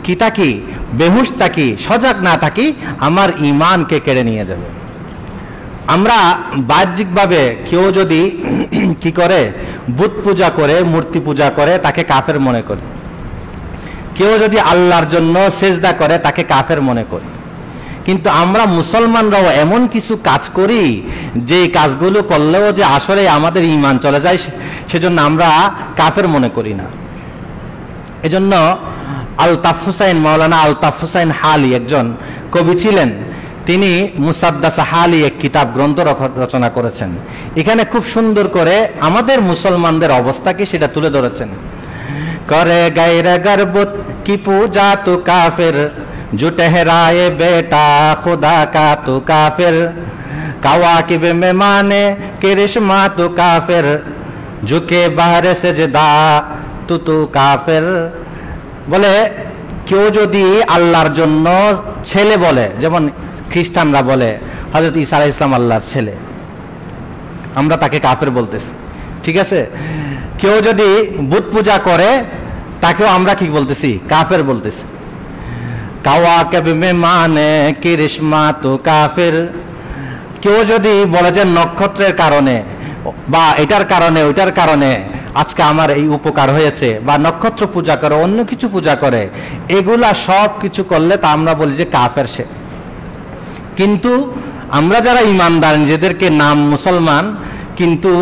কি থাকি, বেহুশ থাকি, সজাগ না থাকি, আমার ঈমানকে কেড়ে নিয়ে যাবে। আমরা বাহ্যিকভাবে কেউ যদি কি করে, বুত পূজা করে, মূর্তি পূজা করে, তাকে কাফের মনে করি। কেউ যদি আল্লাহর জন্য সেজদা করে তাকে কাফের মনে করি। কিন্তু আমরা মুসলমানরাও এমন কিছু কাজ করি যে কাজগুলো করলেও যে আসলে আমাদের ঈমান চলে যায়, সেজন্য আমরা কাফের মনে করি না। এজন্য আলতাফ হুসাইন, মাওলানা আলতাফ হুসাইন হালি একজন কবি ছিলেন। তিনি মুসাদ্দাস হালি এক কিতাব গ্রন্থ রচনা করেছেন। এখানে খুব সুন্দর করে আমাদের মুসলমানদের অবস্থা কি সেটা তুলে ধরেছেন। करे गैर गर्बुत की पूजा तू काफिर, जो ठहराए बेटा खुदा का तू काफिर, कवाकिब में माने करिश्मा तू काफिर, झुके बाहर सेजदा तू काफिर। বলে কেউ যদি আল্লাহর জন্য ছেলে বলে, যেমন খ্রিস্টানরা বলে হযরত ঈসা আলাইহিস সালাম আল্লাহর ছেলে, আমরা তাকে কাফের বলতেছি, ঠিক আছে। কেউ যদি বুত পূজা করে তাকেও আমরা কি বলতেছি? কাফের বলতেছি। কাওয়াকিব মে মানে করিশ্মা তু কাফির, কেউ যদি বলে যে নক্ষত্রের কারণে বা এটার কারণে ওইটার কারণে আজকে আমার এই উপকার হয়েছে, বা নক্ষত্র পূজা করে, অন্য কিছু পূজা করে, এগুলা সব কিছু করলে তা আমরা বলি যে কাফের সে। কিন্তু আমরা যারা ইমানদার, নিজেদেরকে নাম মুসলমান কিন্তু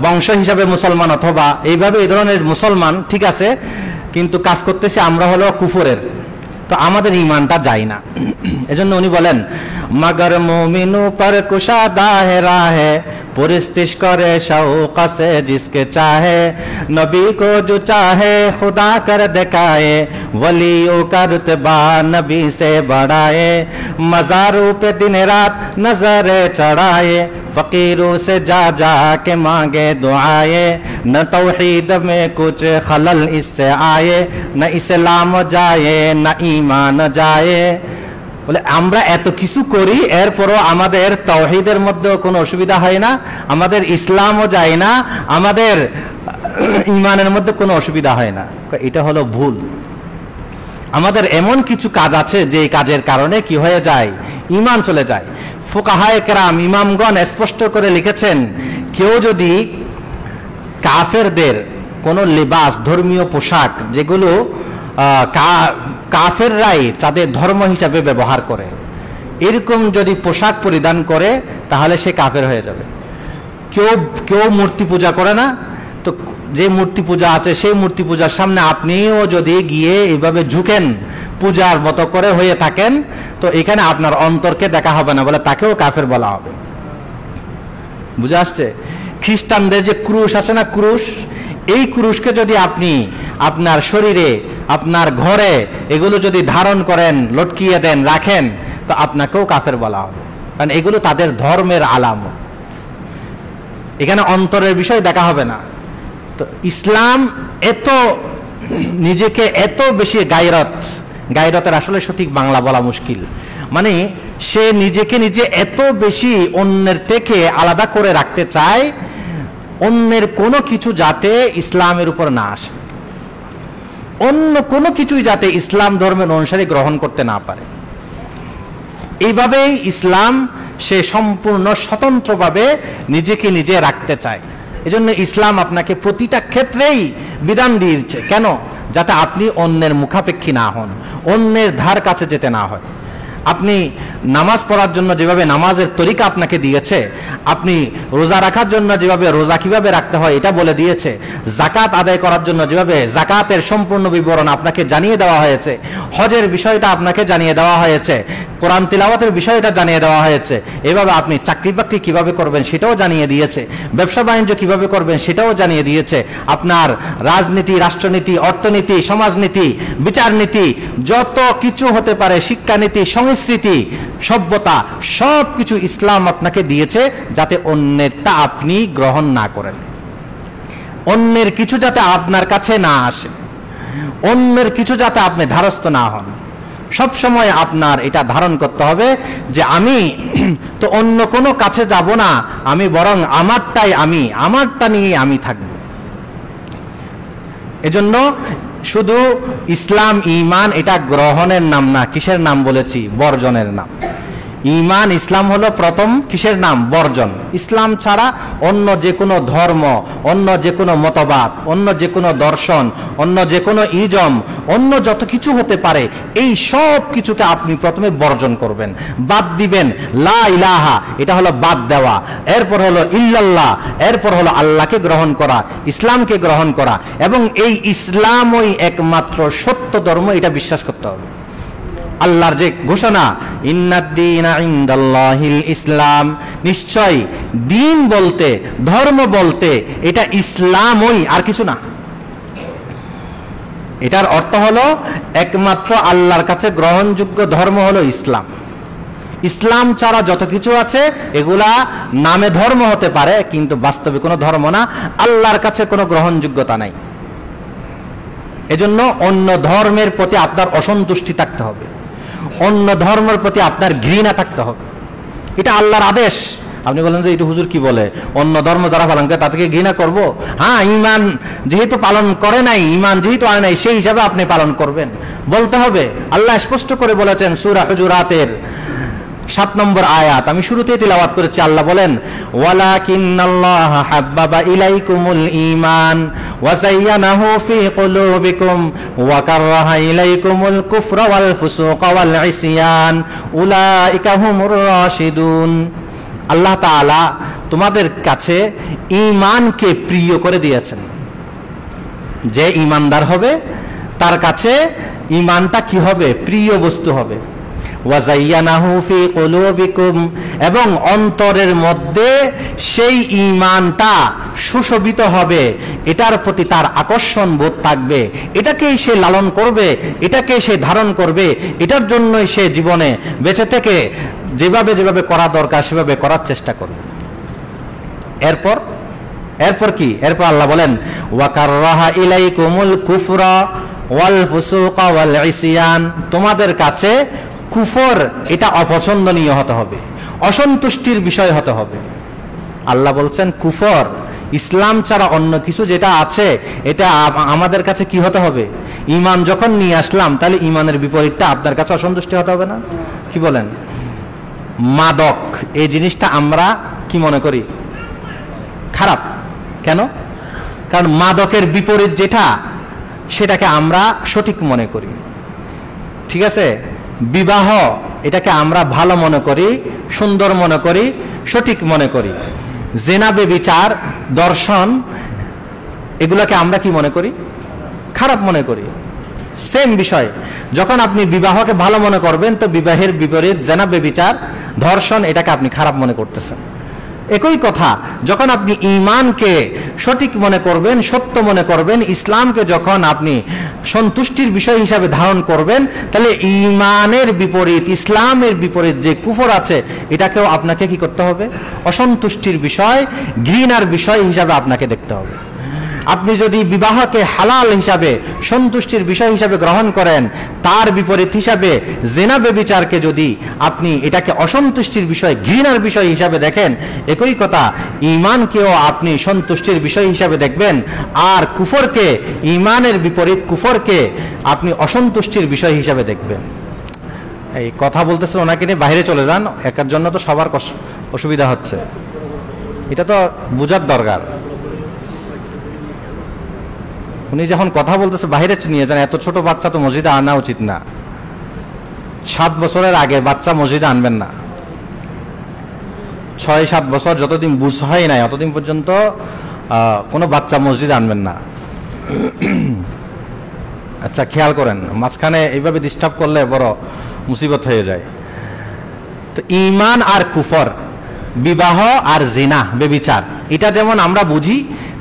বংশ হিসাবে মুসলমান অথবা এইভাবে এই ধরনের মুসলমান, ঠিক আছে, কিন্তু কাজ করতেছে আমরা হলো কুফরের, তো আমাদের ইমানটা যায় না। এজন্য উনি বলেন মগর মুমিনু পর কুশাদা হে রাহে, पुरस्तिश करे शौक से जिसके चाहे, नबी को जो चाहे खुदा कर दिखाए, वलियों का रुतबा नबी से बढ़ाए, मज़ारों पे दिन रात नजरे चढ़ाए, फकीरों से जा जा के मांगे दुआए, न तौहीद में कुछ खलल इससे आए, न इस्लाम जाए न ईमान जाए। বলে আমরা এত কিছু করি, এরপরও আমাদের তাওহীদের মধ্যে কোনো অসুবিধা হয় না, আমাদের ইসলামও যায় না, আমাদের ঈমানের মধ্যে কোনো অসুবিধা হয় না। এটা হলো ভুল। আমাদের এমন কিছু কাজ আছে যে কাজের কারণে কি হয়ে যায়? ঈমান চলে যায়। ফুকাহায়ে কেরাম, ইমামগণ স্পষ্ট করে লিখেছেন, কেউ যদি কাফেরদের কোনো লিবাস, ধর্মীয় পোশাক, যেগুলো কাফেররাই তাদের ধর্ম হিসাবে ব্যবহার করে, এরকম যদি পোশাক পরিধান করে তাহলে সে কাফের হয়ে যাবে। কেউ মূর্তি পূজা করে না, তো যে মূর্তি পূজা আছে সেই মূর্তি পূজার সামনে আপনিও যদি গিয়ে এইভাবে ঝুঁকেন, পূজার মতো করে হয়ে থাকেন, তো এখানে আপনার অন্তরকে দেখা হবে না, বলে তাকেও কাফের বলা হবে। বুঝে আসছে? খ্রিস্টানদের যে ক্রুশ আছে না, ক্রুশ, এই ক্রুশকে যদি আপনি আপনার শরীরে, আপনার ঘরে এগুলো যদি ধারণ করেন, লটকিয়ে দেন, রাখেন, তো আপনাকেও কাফের বলা হবে, কারণ এগুলো তাদের ধর্মের আলামত। এখানে অন্তরের বিষয় দেখা হবে না। তো ইসলাম এত নিজেকে এত বেশি গায়রতের আসলে সঠিক বাংলা বলা মুশকিল, মানে সে নিজেকে নিজে এত বেশি অন্যের থেকে আলাদা করে রাখতে চায়, অন্যের কোনো কিছু যাতে ইসলামের উপর না আসে, অন্য কোনো কিছুই যাতে ইসলাম ধর্মের অনুসারী গ্রহণ করতে না পারে। এইভাবেই ইসলাম সে সম্পূর্ণ স্বতন্ত্রভাবে নিজেকে নিজে রাখতে চায়। এজন্য ইসলাম আপনাকে প্রতিটা ক্ষেত্রেই বিধান দিয়েছে, কেন? যাতে আপনি অন্যের মুখাপেক্ষী না হন, অন্যের ধার কাছে যেতে না হয়। আপনি নামাজ পড়ার জন্য যেভাবে নামাজের তরিকা আপনাকে দিয়েছে, আপনি রোজা রাখার জন্য যেভাবে রোজা কিভাবে রাখতে হয় এটা বলে দিয়েছে, জাকাত আদায় করার জন্য যেভাবে জাকাতের সম্পূর্ণ বিবরণ আপনাকে জানিয়ে দেওয়া হয়েছে, হজের বিষয়টা আপনাকে জানিয়ে দেওয়া হয়েছে, কোরআন তিলাওয়াতের বিষয়টা জানিয়ে দেওয়া হয়েছে, এভাবে আপনি চাকরি বাকরি কিভাবে করবেন সেটাও জানিয়ে দিয়েছে, ব্যবসা বাণিজ্য কিভাবে করবেন সেটাও জানিয়ে দিয়েছে, আপনার রাজনীতি, রাষ্ট্রনীতি, অর্থনীতি, সমাজনীতি, বিচারনীতি, যত কিছু হতে পারে, শিক্ষানীতি, সংস্কৃতি, সভ্যতা, সব কিছু ইসলাম আপনাকে দিয়েছে যাতে অন্যেরটা আপনি গ্রহণ না করেন, অন্যের কিছু যাতে আপনার কাছে না আসে, অন্যের কিছু যাতে আপনি ধারস্থ না হন। সব সময় আপনার এটা ধারণ করতে হবে যে আমি তো অন্য কোনো কাছে যাব না, আমি বরং আমারটা নিয়ে আমি থাকব। এজন্য শুধু ইসলাম, ঈমান এটা গ্রহণের নাম না, কিসের নাম বলেছি? বর্জনের নাম। ঈমান, ইসলাম হলো প্রথম কিসের নাম? বর্জন। ইসলাম ছাড়া অন্য যে কোনো ধর্ম, অন্য যে কোনো মতবাদ, অন্য যে কোনো দর্শন, অন্য যে কোনো ইজম, অন্য যত কিছু হতে পারে, এই সব কিছুকে আপনি প্রথমে বর্জন করবেন, বাদ দিবেন। লা ইলাহা, এটা হলো বাদ দেওয়া, এরপর হলো ইল্লাল্লাহ, এরপর হলো আল্লাহকে গ্রহণ করা, ইসলামকে গ্রহণ করা, এবং এই ইসলামই একমাত্র সত্য ধর্ম, এটা বিশ্বাস করতে হবে। আল্লাহর যে ঘোষণা, ইন্নাদ-দীনা ইনদাল্লাহিল ইসলাম, নিশ্চয় দিন বলতে, ধর্ম বলতে এটা ইসলামই, আর কিছু না। এটার অর্থ হলো একমাত্র আল্লাহর কাছে গ্রহণযোগ্য ধর্ম হলো ইসলাম। ইসলাম ছাড়া যত কিছু আছে এগুলা নামে ধর্ম হতে পারে, কিন্তু বাস্তবে কোনো ধর্ম না, আল্লাহর কাছে কোনো গ্রহণযোগ্যতা নাই। এজন্য অন্য ধর্মের প্রতি আপনার অসন্তুষ্টি থাকতে হবে, অন্য ধর্মের প্রতি আপনার ঘৃণা থাকতে হবে। এটা আল্লাহর আদেশ। আপনি বলেন যে এটা হুজুর কি বলে, অন্য ধর্ম যারা পালন করে তাদেরকে ঘৃণা করব? হ্যাঁ, ঈমান যেহেতু পালন করে নাই, ঈমান যেহেতু আনে নাই, সেই হিসাবে আপনি পালন করবেন, বলতে হবে। আল্লাহ স্পষ্ট করে বলেছেন সূরা হুজুরাতের 7 নম্বর আয়াত, আমি শুরুতেই তিলাওয়াত করেছি। আল্লাহ বলেন, ওয়ালাকিন্নাল্লাহা হাব্বাবা ইলাইকুমুল ঈমান ওয়া যায়্যানাহু ফি কুলুবিকুম ওয়া কাররাহা ইলাইকুমুল কুফরা ওয়াল ফুসুকা ওয়াল ইসয়ান উলাইকা হুমুর রাশিদুন। আল্লাহ তাআলা তোমাদের কাছে ঈমানকে প্রিয় করে দিয়েছেন। যে ঈমানদার হবে তার কাছে ঈমানটা কি হবে? প্রিয় বস্তু হবে। ওয়াজাইয়ানাহু ফি কুলুবিকুম, এবং অন্তরের মধ্যে সেই ঈমানটা সুশোভিত হবে, এটার প্রতি তার আকর্ষণ বোধ থাকবে, এটাকেই সে লালন করবে, এটাকেই সে ধারণ করবে, এটার জন্যই সে জীবনে বেঁচে থেকে যেভাবে যেভাবে করা দরকার সেভাবে করার চেষ্টা করবে। এরপর কি? এরপর আল্লাহ বলেন, ওয়া কাররাহা ইলাইকুমুল কুফরা ওয়াল ফুসুকা ওয়াল ইসয়ান, তোমাদের কাছে কুফর এটা অপছন্দনীয় হতে হবে, অসন্তুষ্টির বিষয় হতে হবে। আল্লাহ বলছেন কুফর, ইসলাম ছাড়া অন্য কিছু যেটা আছে এটা আমাদের কাছে কি হতে হবে? ঈমান যখন নিয়ে আসলাম তাহলে ঈমানের বিপরীতটা আপনার কাছে অসন্তুষ্টি হতে হবে না? কি বলেন? মাদক এই জিনিসটা আমরা কি মনে করি? খারাপ। কেন? কারণ মাদকের বিপরীত যেটা সেটাকে আমরা সঠিক মনে করি। ঠিক আছে? বিবাহ এটাকে আমরা ভালো মনে করি, সুন্দর মনে করি, সঠিক মনে করি। জিনা, ব্যভিচার, দর্শন এগুলোকে আমরা কি মনে করি? খারাপ মনে করি। সেম বিষয়, যখন আপনি বিবাহকে ভালো মনে করবেন তো বিবাহের বিপরীত জিনা, ব্যভিচার, ধর্ষণ এটাকে আপনি খারাপ মনে করতেছেন। একই কথা, যখন আপনি ঈমানকে সঠিক মনে করবেন, সত্য মনে করবেন, ইসলামকে যখন আপনি সন্তুষ্টির বিষয় হিসাবে ধারণ করবেন, তাহলে ঈমানের বিপরীত, ইসলামের বিপরীত যে কুফর আছে এটাকেও আপনাকে কি করতে হবে? অসন্তুষ্টির বিষয়, ঘৃণার বিষয় হিসাবে আপনাকে দেখতে হবে। আপনি যদি বিবাহকে হালাল হিসাবে, সন্তুষ্টির বিষয় হিসাবে গ্রহণ করেন, তার বিপরীত হিসাবে জিনা, ব্যভিচারকে যদি আপনি এটাকে অসন্তুষ্টির বিষয়, ঘৃণার বিষয় হিসাবে দেখেন, একই কথা ঈমানকেও আপনি সন্তুষ্টির বিষয় হিসাবে দেখবেন, আর কুফরকে, ঈমানের বিপরীত কুফরকে আপনি অসন্তুষ্টির বিষয় হিসাবে দেখবেন। এই কথা বলতেছেন, ওনাকে নিয়ে বাইরে চলে যান, একার জন্য তো সবার অসুবিধা হচ্ছে, এটা তো বোঝার দরকার। উনি যখন কথা বলতেছে বাইরে নিয়ে যান, এত ছোট বাচ্চা তো মসজিদে আনা উচিত না। 7 বছরের আগে বাচ্চা মসজিদে আনবেন না। 6-7 বছর যতদিন বুঝ হয় নাই অতদিন পর্যন্ত কোনো বাচ্চা মসজিদে আনবেন না। আচ্ছা, খেয়াল করেন, মাঝখানে এইভাবে ডিস্টার্ব করলে বড় মুসিবত হয়ে যায়। তো ঈমান আর কুফর, বিবাহ আর জিনা, ব্যভিচার, এটা যেমন আমরা বুঝি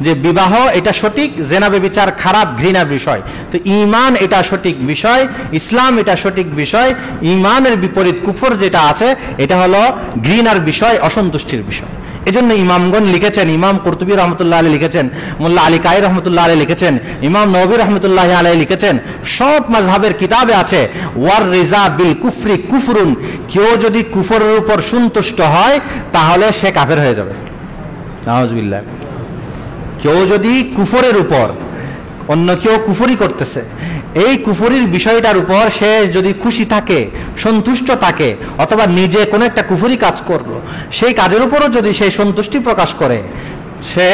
যে বিবাহ এটা সঠিক, জিনা ব্যভিচার খারাপ, ঘৃণার বিষয়, তো ঈমান এটা সঠিক বিষয়, ইসলাম এটা সঠিক বিষয়। ঈমানের বিপরীত কুফর যেটা আছে এটা হলো ঘৃণার বিষয়, অসন্তুষ্টির বিষয়। এজন্য ইমামগণ লিখেছেন, ইমাম কুরতুবী রহমতুল্লাহ আলাইহি লিখেছেন, মোল্লা আলী কায়ি রহমতুল্লাহ আলাইহি লিখেছেন, ইমাম নবী রহমতুল্লাহ আলাইহি লিখেছেন, সব মাযহাবের কিতাবে আছে, ওয়ার রিজা বিল কুফরি কুফরুন, কেউ যদি কুফরের উপর সন্তুষ্ট হয় তাহলে সে কাফের হয়ে যাবে। নাউযুবিল্লাহ। কেউ যদি কুফরের উপর, অন্য কেউ কুফরি করতেছে, এই কুফরির বিষয়টার উপর সে যদি খুশি থাকে, সন্তুষ্ট থাকে, অথবা নিজে কোনো একটা কুফরি কাজ করলো, সেই কাজের উপরও যদি সে সন্তুষ্টি প্রকাশ করে, সে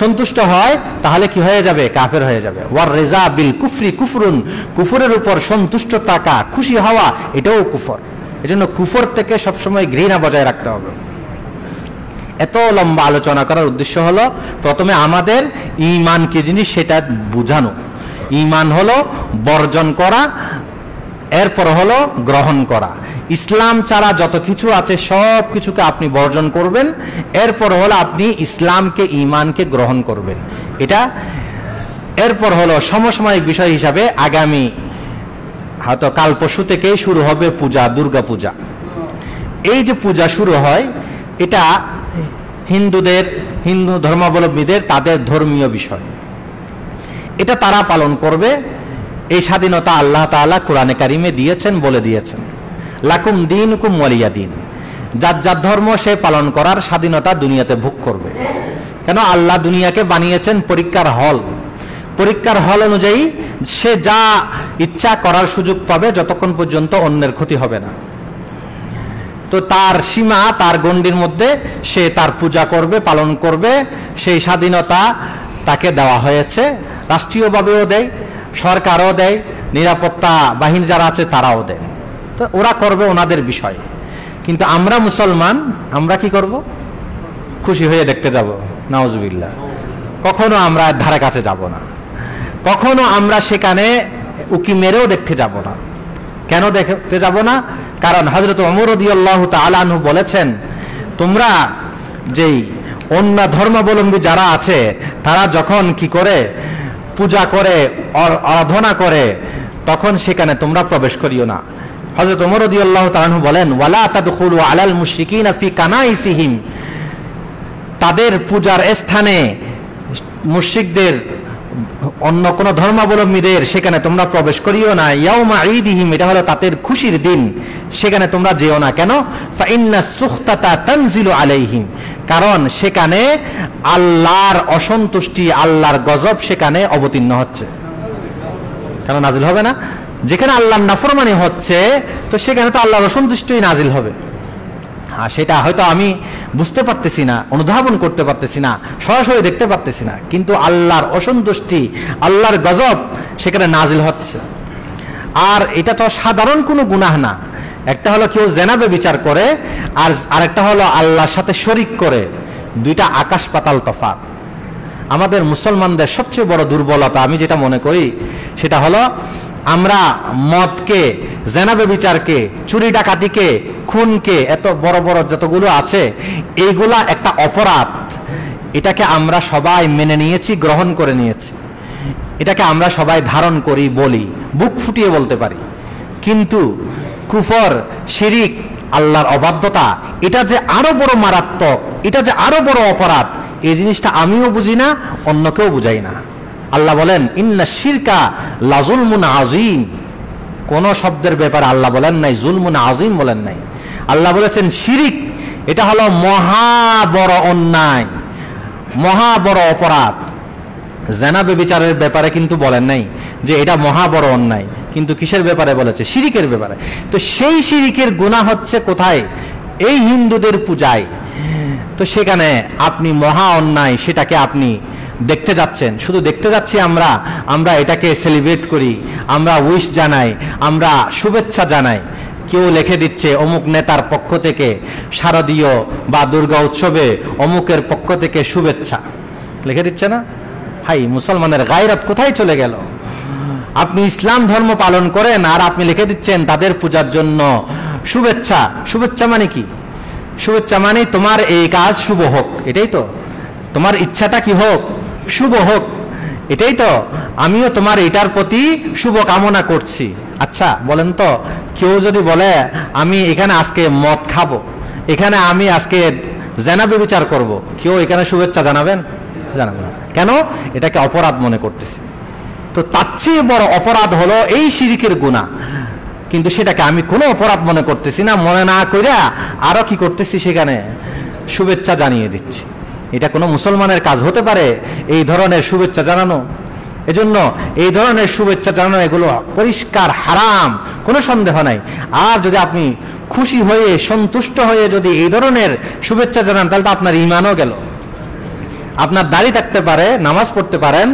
সন্তুষ্ট হয়, তাহলে কি হয়ে যাবে? কাফের হয়ে যাবে। ওয়ার রিজা বিল কুফরি কুফরুন, কুফরের উপর সন্তুষ্ট থাকা, খুশি হওয়া, এটাও কুফর। এজন্য কুফর থেকে সবসময় ঘৃণা বজায় রাখতে হবে। এত লম্বা আলোচনা করার উদ্দেশ্য হলো প্রথমে আমাদের ঈমান কি জিনিস সেটা বুঝানো। ঈমান হলো বর্জন করা, এরপর হলো গ্রহণ করা। ইসলাম ছাড়া যত কিছু আছে সব কিছুকে আপনি বর্জন করবেন, এরপর হলো আপনি ইসলামকে, ঈমানকে গ্রহণ করবেন। এটা এরপর হলো সমসাময়িক বিষয় হিসাবে আগামী হয়তো কাল পরশু থেকেই শুরু হবে পূজা, দুর্গা পূজা। এই যে পূজা শুরু হয়, এটা হিন্দু ধর্মাবলম্বীদের তাদের ধর্মীয় বিষয়, এটা তারা পালন করবে। এই স্বাধীনতা আল্লাহ তাআলা কোরআনে কারিমে দিয়েছেন, বলে দিয়েছেন লাকুম দীনুকুম ওয়ালিয়া দিন। যার যার ধর্ম সে পালন করার স্বাধীনতা দুনিয়াতে ভোগ করবে। কেন? আল্লাহ দুনিয়াকে বানিয়েছেন পরীক্ষার হল অনুযায়ী সে যা ইচ্ছা করার সুযোগ পাবে, যতক্ষণ পর্যন্ত অন্যের ক্ষতি হবে না। তো তার সীমা, তার গণ্ডির মধ্যে সে তার পূজা করবে, পালন করবে। সেই স্বাধীনতা তাকে দেওয়া হয়েছে, রাষ্ট্রীয়ভাবেও দেয়, সরকারও দেয়, নিরাপত্তা বাহিনী যারা আছে তারাও দেয়। তো ওরা করবে ওনাদের বিষয়। কিন্তু আমরা মুসলমান, আমরা কি করব? খুশি হয়ে দেখতে যাব? নাউজুবিল্লাহ। কখনো আমরা ধারে কাছে যাব না, কখনো আমরা সেখানে উকি মেরেও দেখতে যাব না। কেন দেখতে যাব না? কারণ হযরত ওমর রাদিয়াল্লাহু তাআলা আনহু বলেছেন, তোমরা যেই অন্য ধর্মাবলম্বী যারা আছে তারা যখন কি করে পূজা করে, আরাধনা করে, তখন সেখানে তোমরা প্রবেশ করিও না। হযরত ওমর রাদিয়াল্লাহু তাআলা আনহু বলেন, ওয়ালা তাদখুলু আলাল মুশরিকিনা ফি কানাইসিহিম, তাদের পূজার স্থানে মুশরিকদের, অন্য কোন ধর্মাবলম্বীদের সেখানে তোমরা প্রবেশ করিও না। ইয়াউমা ঈদিহিম, এটা হলো তাদের খুশির দিন, সেখানে তোমরা যেও না। কেন? ফাইন্না সুখতাতা তানজিলু আলাইহিম, কারণ সেখানে আল্লাহর অসন্তুষ্টি, আল্লাহর গজব সেখানে অবতীর্ণ হচ্ছে। কেন নাজিল হবে না? যেখানে আল্লাহর নাফরমানি হচ্ছে, তো সেখানে তো আল্লাহর অসন্তুষ্টিই নাজিল হবে। সেটা হয়তো আমি বুঝতে পারতেছি না, অনুধাবন করতে পারতেছি না, সরাসরি দেখতে পারতেছি না, কিন্তু আল্লাহর অসন্তুষ্টি, আল্লাহর গজব সেখানে নাজিল হচ্ছে। আর এটা তো সাধারণ কোনো গুনাহ না। একটা হলো কেউ জেনাবে বিচার করে, আর আরেকটা হলো আল্লাহর সাথে শরীক করে। দুইটা আকাশ পাতাল তফাৎ। আমাদের মুসলমানদের সবচেয়ে বড় দুর্বলতা আমি যেটা মনে করি, সেটা হলো আমরা মদকে, জেনাবে বিচারকে, চুরি ডাকাতিকে, খুনকে, এত বড় বড় যতগুলো আছে, এইগুলা একটা অপরাধ, এটাকে আমরা সবাই মেনে নিয়েছি, গ্রহণ করে নিয়েছি। এটাকে আমরা সবাই ধারণ করি, বলি, বুক ফুটিয়ে বলতে পারি। কিন্তু কুফর, শিরিক, আল্লাহর অবাধ্যতা, এটা যে আরো বড় মারাত্মক, এটা যে আরো বড় অপরাধ, এই জিনিসটা আমিও বুঝি না, অন্য কেউ বুঝাই না। আল্লাহ বলেন, ইন্না শিরকা লাযুলমুন আযীম। কোন শব্দের ব্যাপারে আল্লাহ বলেন নাই জুলমুন আযীম বলেন নাই। আল্লাহ বলেছেন শিরিক, এটা হলো মহা বড় অন্যায়, মহা বড় অপরাধ। জিনা ব্যভিচারের ব্যাপারে কিন্তু বলেন নাই যে এটা মহা বড় অন্যায়, কিন্তু কিসের ব্যাপারে বলেছে? শিরিকের ব্যাপারে। তো সেই শিরিকের গুনাহ হচ্ছে কোথায়? এই হিন্দুদের পূজায়। তো সেখানে আপনি মহা অন্যায়, সেটাকে আপনি দেখতে যাচ্ছেন। শুধু দেখতে যাচ্ছি আমরা এটাকে সেলিব্রেট করি, আমরা উইশ জানাই, আমরা শুভেচ্ছা জানাই। কেউ লিখে দিচ্ছে অমুক নেতার পক্ষ থেকে শারদীয় বা দুর্গা উৎসবে অমুকের পক্ষ থেকে শুভেচ্ছা লিখে দিচ্ছে না? ভাই, মুসলমানের গায়রত কোথায় চলে গেল? আপনি ইসলাম ধর্ম পালন করেন আর আপনি লিখে দিচ্ছেন তাদের পূজার জন্য শুভেচ্ছা। শুভেচ্ছা মানে কি? শুভেচ্ছা মানে তোমার এই কাজ শুভ হোক, এটাই তো। তোমার ইচ্ছাটা কি হোক? শুভ হোক, এটাই তো। আমিও তোমার এটার প্রতি শুভ কামনা করছি। আচ্ছা বলেন তো, কেউ যদি বলে আমি এখানে আজকে মদ খাবো, এখানে আমি আজকে জিনা ব্যভিচার করব, কেউ এখানে শুভেচ্ছা জানাবেন? জানাবেন না। কেন? এটাকে অপরাধ মনে করতেছি। তো তার চেয়ে বড় অপরাধ হলো এই শিরিকের গুনাহ, কিন্তু সেটাকে আমি কোনো অপরাধ মনে করতেছি না, মনে না কইরা আরো কি করতেছি, সেখানে শুভেচ্ছা জানিয়ে দিচ্ছি। এটা কোনো মুসলমানের কাজ হতে পারে এই ধরনের শুভেচ্ছা জানানো? এজন্য এই ধরনের শুভেচ্ছা জানানো এগুলো পরিষ্কার হারাম, কোনো সন্দেহ নাই। আর যদি আপনি খুশি হয়ে, সন্তুষ্ট হয়ে যদি এই ধরনের শুভেচ্ছা জানান, তাহলে তো আপনার ঈমানও গেল। আপনার দাড়ি থাকতে পারে, নামাজ পড়তে পারেন,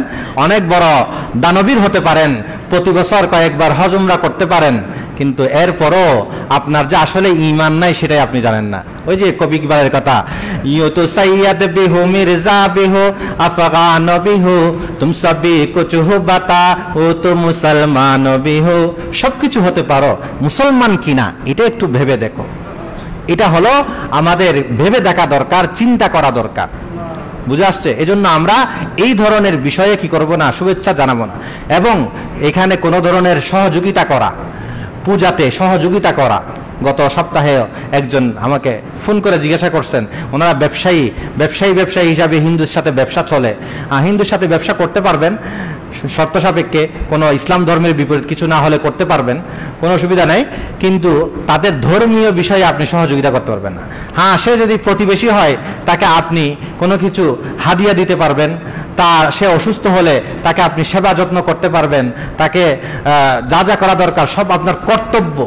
অনেক বড় দানবীর হতে পারেন, প্রতি বছর কয়েকবার হজ উমরা করতে পারেন, কিন্তু এরপরও আপনার যে আসলে ঈমান নাই সেটাই আপনি জানেন না। ওই যে কবি ইকবালের কথা, ইয়ো তো সাইয়্যদ বিহু মির্জা বিহু আফগান বিহু তুম সবই কুছ হো বাতা ও তো মুসলমান বিহু। সবকিছু হতে পারো, মুসলমান কিনা এটা একটু ভেবে দেখো। এটা হলো আমাদের ভেবে দেখা দরকার, চিন্তা করা দরকার। বুঝে আসছে? এজন্য আমরা এই ধরনের বিষয়ে কি করব না, শুভেচ্ছা জানাবো না। এবং এখানে কোনো ধরনের সহযোগিতা করা, পূজাতে সহযোগিতা করা, গত সপ্তাহে একজন আমাকে ফোন করে জিজ্ঞাসা করছেন, ওনারা ব্যবসায়ী হিসাবে হিন্দুর সাথে ব্যবসা চলে, হিন্দুর সাথে ব্যবসা করতে পারবেন শর্ত সাপেক্ষে, কোনো ইসলাম ধর্মের বিপরীত কিছু না হলে করতে পারবেন, কোনো অসুবিধা নেই, কিন্তু তাদের ধর্মীয় বিষয়ে আপনি সহযোগিতা করতে পারবেন না। হ্যাঁ, সে যদি প্রতিবেশী হয় তাকে আপনি কোনো কিছু হাদিয়া দিতে পারবেন, সে অসুস্থ হলে তাকে আপনি সেবা যত্ন করতে পারবেন, তাকে যা যা করা দরকার সব আপনার কর্তব্য,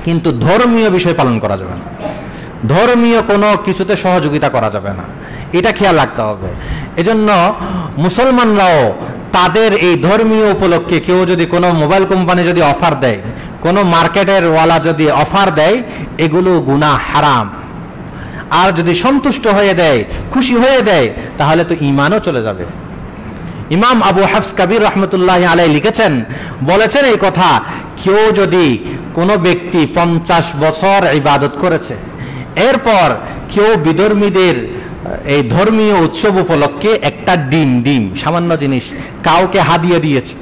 কিন্তু ধর্মীয় বিষয় পালন করা যাবে না, ধর্মীয় কোনো কিছুতে সহযোগিতা করা যাবে না, এটা খেয়াল রাখতে হবে। এজন্য মুসলমানরাও তাদের এই ধর্মীয় উপলক্ষে কেউ যদি কোনো মোবাইল কোম্পানি যদি অফার দেয়, কোনো মার্কেটের ওয়ালা যদি অফার দেয়, এগুলো গুনাহ, হারাম। আর যদি সন্তুষ্ট হয়ে দেয়, খুশি হয়ে দেয়, তাহলে তো ঈমানও চলে যাবে। ইমাম আবু হাফস কাবীর রহমতুল্লাহ আলাইহি লিখেছেন, বলেছেন এই কথা, কেউ যদি কোনো ব্যক্তি 50 বছর ইবাদত করেছে, এরপর কেউ বিধর্মীদের এই ধর্মীয় উৎসব উপলক্ষে একটা ডিম সামান্য জিনিস কাউকে হাদিয়া দিয়েছে,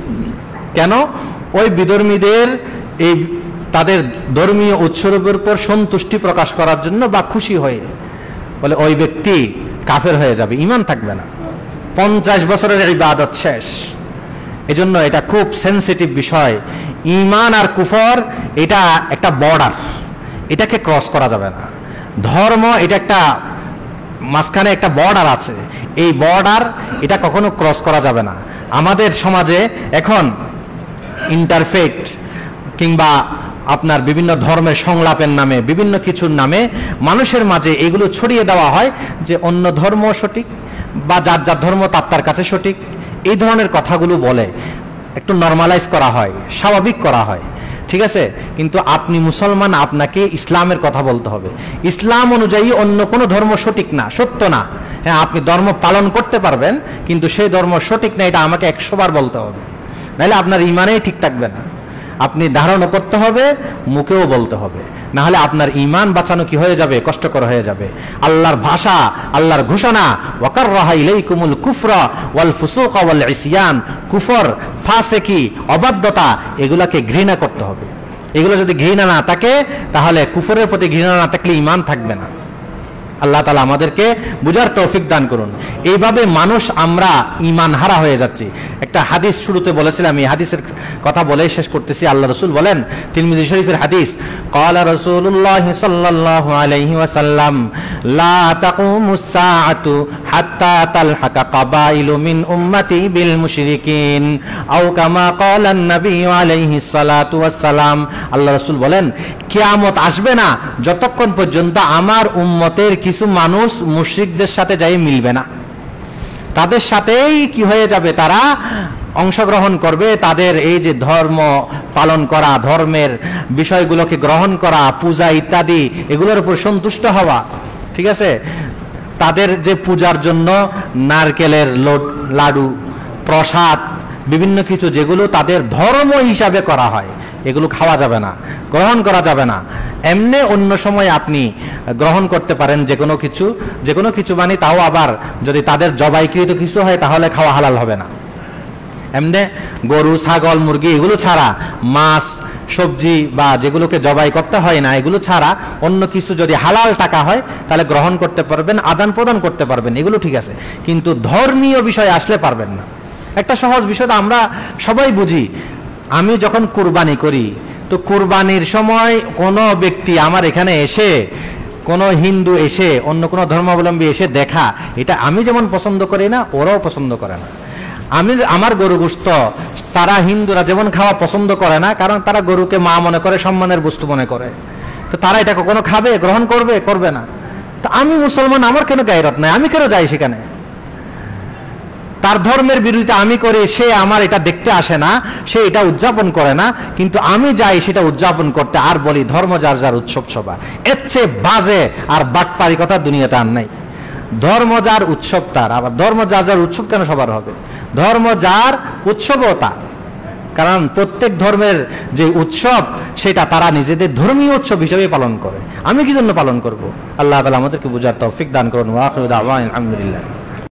কেন? ওই বিধর্মীদের এই তাদের ধর্মীয় উৎসবের উপর সন্তুষ্টি প্রকাশ করার জন্য বা খুশি হয়ে, বলে ওই ব্যক্তি কাফের হয়ে যাবে, ঈমান থাকবে না, 50 বছরের ইবাদত শেষ। এজন্য এটা খুব সেনসিটিভ বিষয়। ঈমান আর কুফর এটা একটা বর্ডার, এটাকে ক্রস করা যাবে না। ধর্ম এটা একটা মাঝখানে একটা বর্ডার আছে, এই বর্ডার এটা কখনো ক্রস করা যাবে না। আমাদের সমাজে এখন ইন্টারফেথ কিংবা আপনার বিভিন্ন ধর্মের সংলাপের নামে, বিভিন্ন কিছুর নামে মানুষের মাঝে এগুলো ছড়িয়ে দেওয়া হয় যে অন্য ধর্ম সঠিক বা যার যার ধর্ম তার কাছে সঠিক, এই ধরনের কথাগুলো বলে একটু নরমালাইজ করা হয়, স্বাভাবিক করা হয়, ঠিক আছে? কিন্তু আপনি মুসলমান, আপনাকে ইসলামের কথা বলতে হবে। ইসলাম অনুযায়ী অন্য কোনো ধর্ম সঠিক না, সত্য না। হ্যাঁ, আপনি ধর্ম পালন করতে পারবেন, কিন্তু সেই ধর্ম সঠিক না, এটা আমাকে 100 বার বলতে হবে, নাহলে আপনার ঈমানেই ঠিক থাকবে না। আপনি ধারণা করতে হবে, মুখেও বলতে হবে, না হলে আপনার ঈমান বাঁচানো কি হয়ে যাবে, কষ্টকর হয়ে যাবে। আল্লাহর ভাষা, আল্লাহর ঘোষণা, ওয়াকাররাহা ইলাইকুমুল কুফরা ওয়াল ফুসুকা ওয়াল ইসয়ান, কুফর, ফাসিকি, অবাধ্যতা, এগুলাকে ঘৃণা করতে হবে। এগুলো যদি ঘৃণা না থাকে, তাহলে কুফরের প্রতি ঘৃণা না থাকলে ঈমান থাকবে না। আল্লাহ তাআলা আমাদেরকে বুঝার তৌফিক দান করুন। এইভাবে মানুষ আমরা ঈমান হারা হয়ে যাচ্ছি। একটা হাদিস শুরুতে বলেছিলাম, এই হাদিসের কথা বলেই শেষ করতেছি। আল্লাহ রাসূল বলেন, তিরমিজি শরীফের হাদিস, ক্বালা রাসূলুল্লাহ সাল্লাল্লাহু আলাইহি ওয়াসাল্লাম, লা তাকুমুস সাআতু হাত্তা তালহাকা কাবাইলু মিন উম্মতি বিল মুশরিকিন, আও কামা ক্বালা an-নবী আলাইহিস সালাতু ওয়াস সালাম। আল্লাহ রাসূল বলেন, কিয়ামত আসবে না যতক্ষণ পর্যন্ত আমার উম্মতের কিছু মানুষ মুশরিকদের সাথে যাই মিলবে না। তাদের সাথেই কি হয়ে যাবে, তারা অংশগ্রহণ করবে, তাদের এই যে ধর্ম পালন করা, ধর্মের বিষয়গুলোকে গ্রহণ করা, পূজা ইত্যাদি, এগুলোর উপর সন্তুষ্ট হওয়া, ঠিক আছে? তাদের যে পূজার জন্য নারকেলের লাডু, প্রসাদ, বিভিন্ন কিছু যেগুলো তাদের ধর্ম হিসাবে করা হয়, এগুলো খাওয়া যাবে না, গ্রহণ করা যাবে না। এমনি অন্য সময় আপনি গ্রহণ করতে পারেন যে কোনো কিছু মানে, তাও আবার যদি তাদের জবাইকৃত কিছু হয় তাহলে খাওয়া হালাল হবে না। এমনি গরু, ছাগল, মুরগি এগুলো ছাড়া, মাছ, সবজি বা যেগুলোকে জবাই করতে হয় না, এগুলো ছাড়া অন্য কিছু যদি হালাল টাকা হয় তাহলে গ্রহণ করতে পারবেন, আদান প্রদান করতে পারবেন, এগুলো ঠিক আছে। কিন্তু ধর্মীয় বিষয় আসলে পারবেন না। একটা সহজ বিষয় তো আমরা সবাই বুঝি, আমি যখন কুরবানি করি, তো কুরবানির সময় কোনো ব্যক্তি আমার এখানে এসে, কোনো হিন্দু এসে, অন্য কোনো ধর্মাবলম্বী এসে দেখা, এটা আমি যেমন পছন্দ করি না, ওরাও পছন্দ করে না। আমার গরু গোশত তারা হিন্দুরা যেমন খাওয়া পছন্দ করে না, কারণ তারা গরুকে মা মনে করে, সম্মানের বস্তু মনে করে, তো তারা এটা কখনো খাবে, গ্রহণ করবে না। তো আমি মুসলমান, আমার কেন গায়রত নাই, আমি কেন যাই সেখানে? তার ধর্মের বিরোধিতা আমি করি, সে আমার এটা দেখতে আসে না, সে এটা উদযাপন করে না, কিন্তু আমি যাই সেটা উদযাপন করতে, আর বলি ধর্ম যার যার উৎসব সবার। এর চেয়ে বাজে আর বাটপারি কথা দুনিয়াতে আর নাই। ধর্ম যার উৎসব তার, আবার ধর্ম যার যার উৎসব কেন সবার হবে? ধর্ম যার, উৎসবও তার। কারণ প্রত্যেক ধর্মের যে উৎসব সেটা তারা নিজেদের ধর্মীয় উৎসব হিসেবে পালন করে। আমি কি জন্য পালন করব? আল্লাহ তাআলা আমাদেরকে বুঝার তৌফিক দান করুন। ওয়া আখিরু দাওয়ানা আলহামদুলিল্লাহ।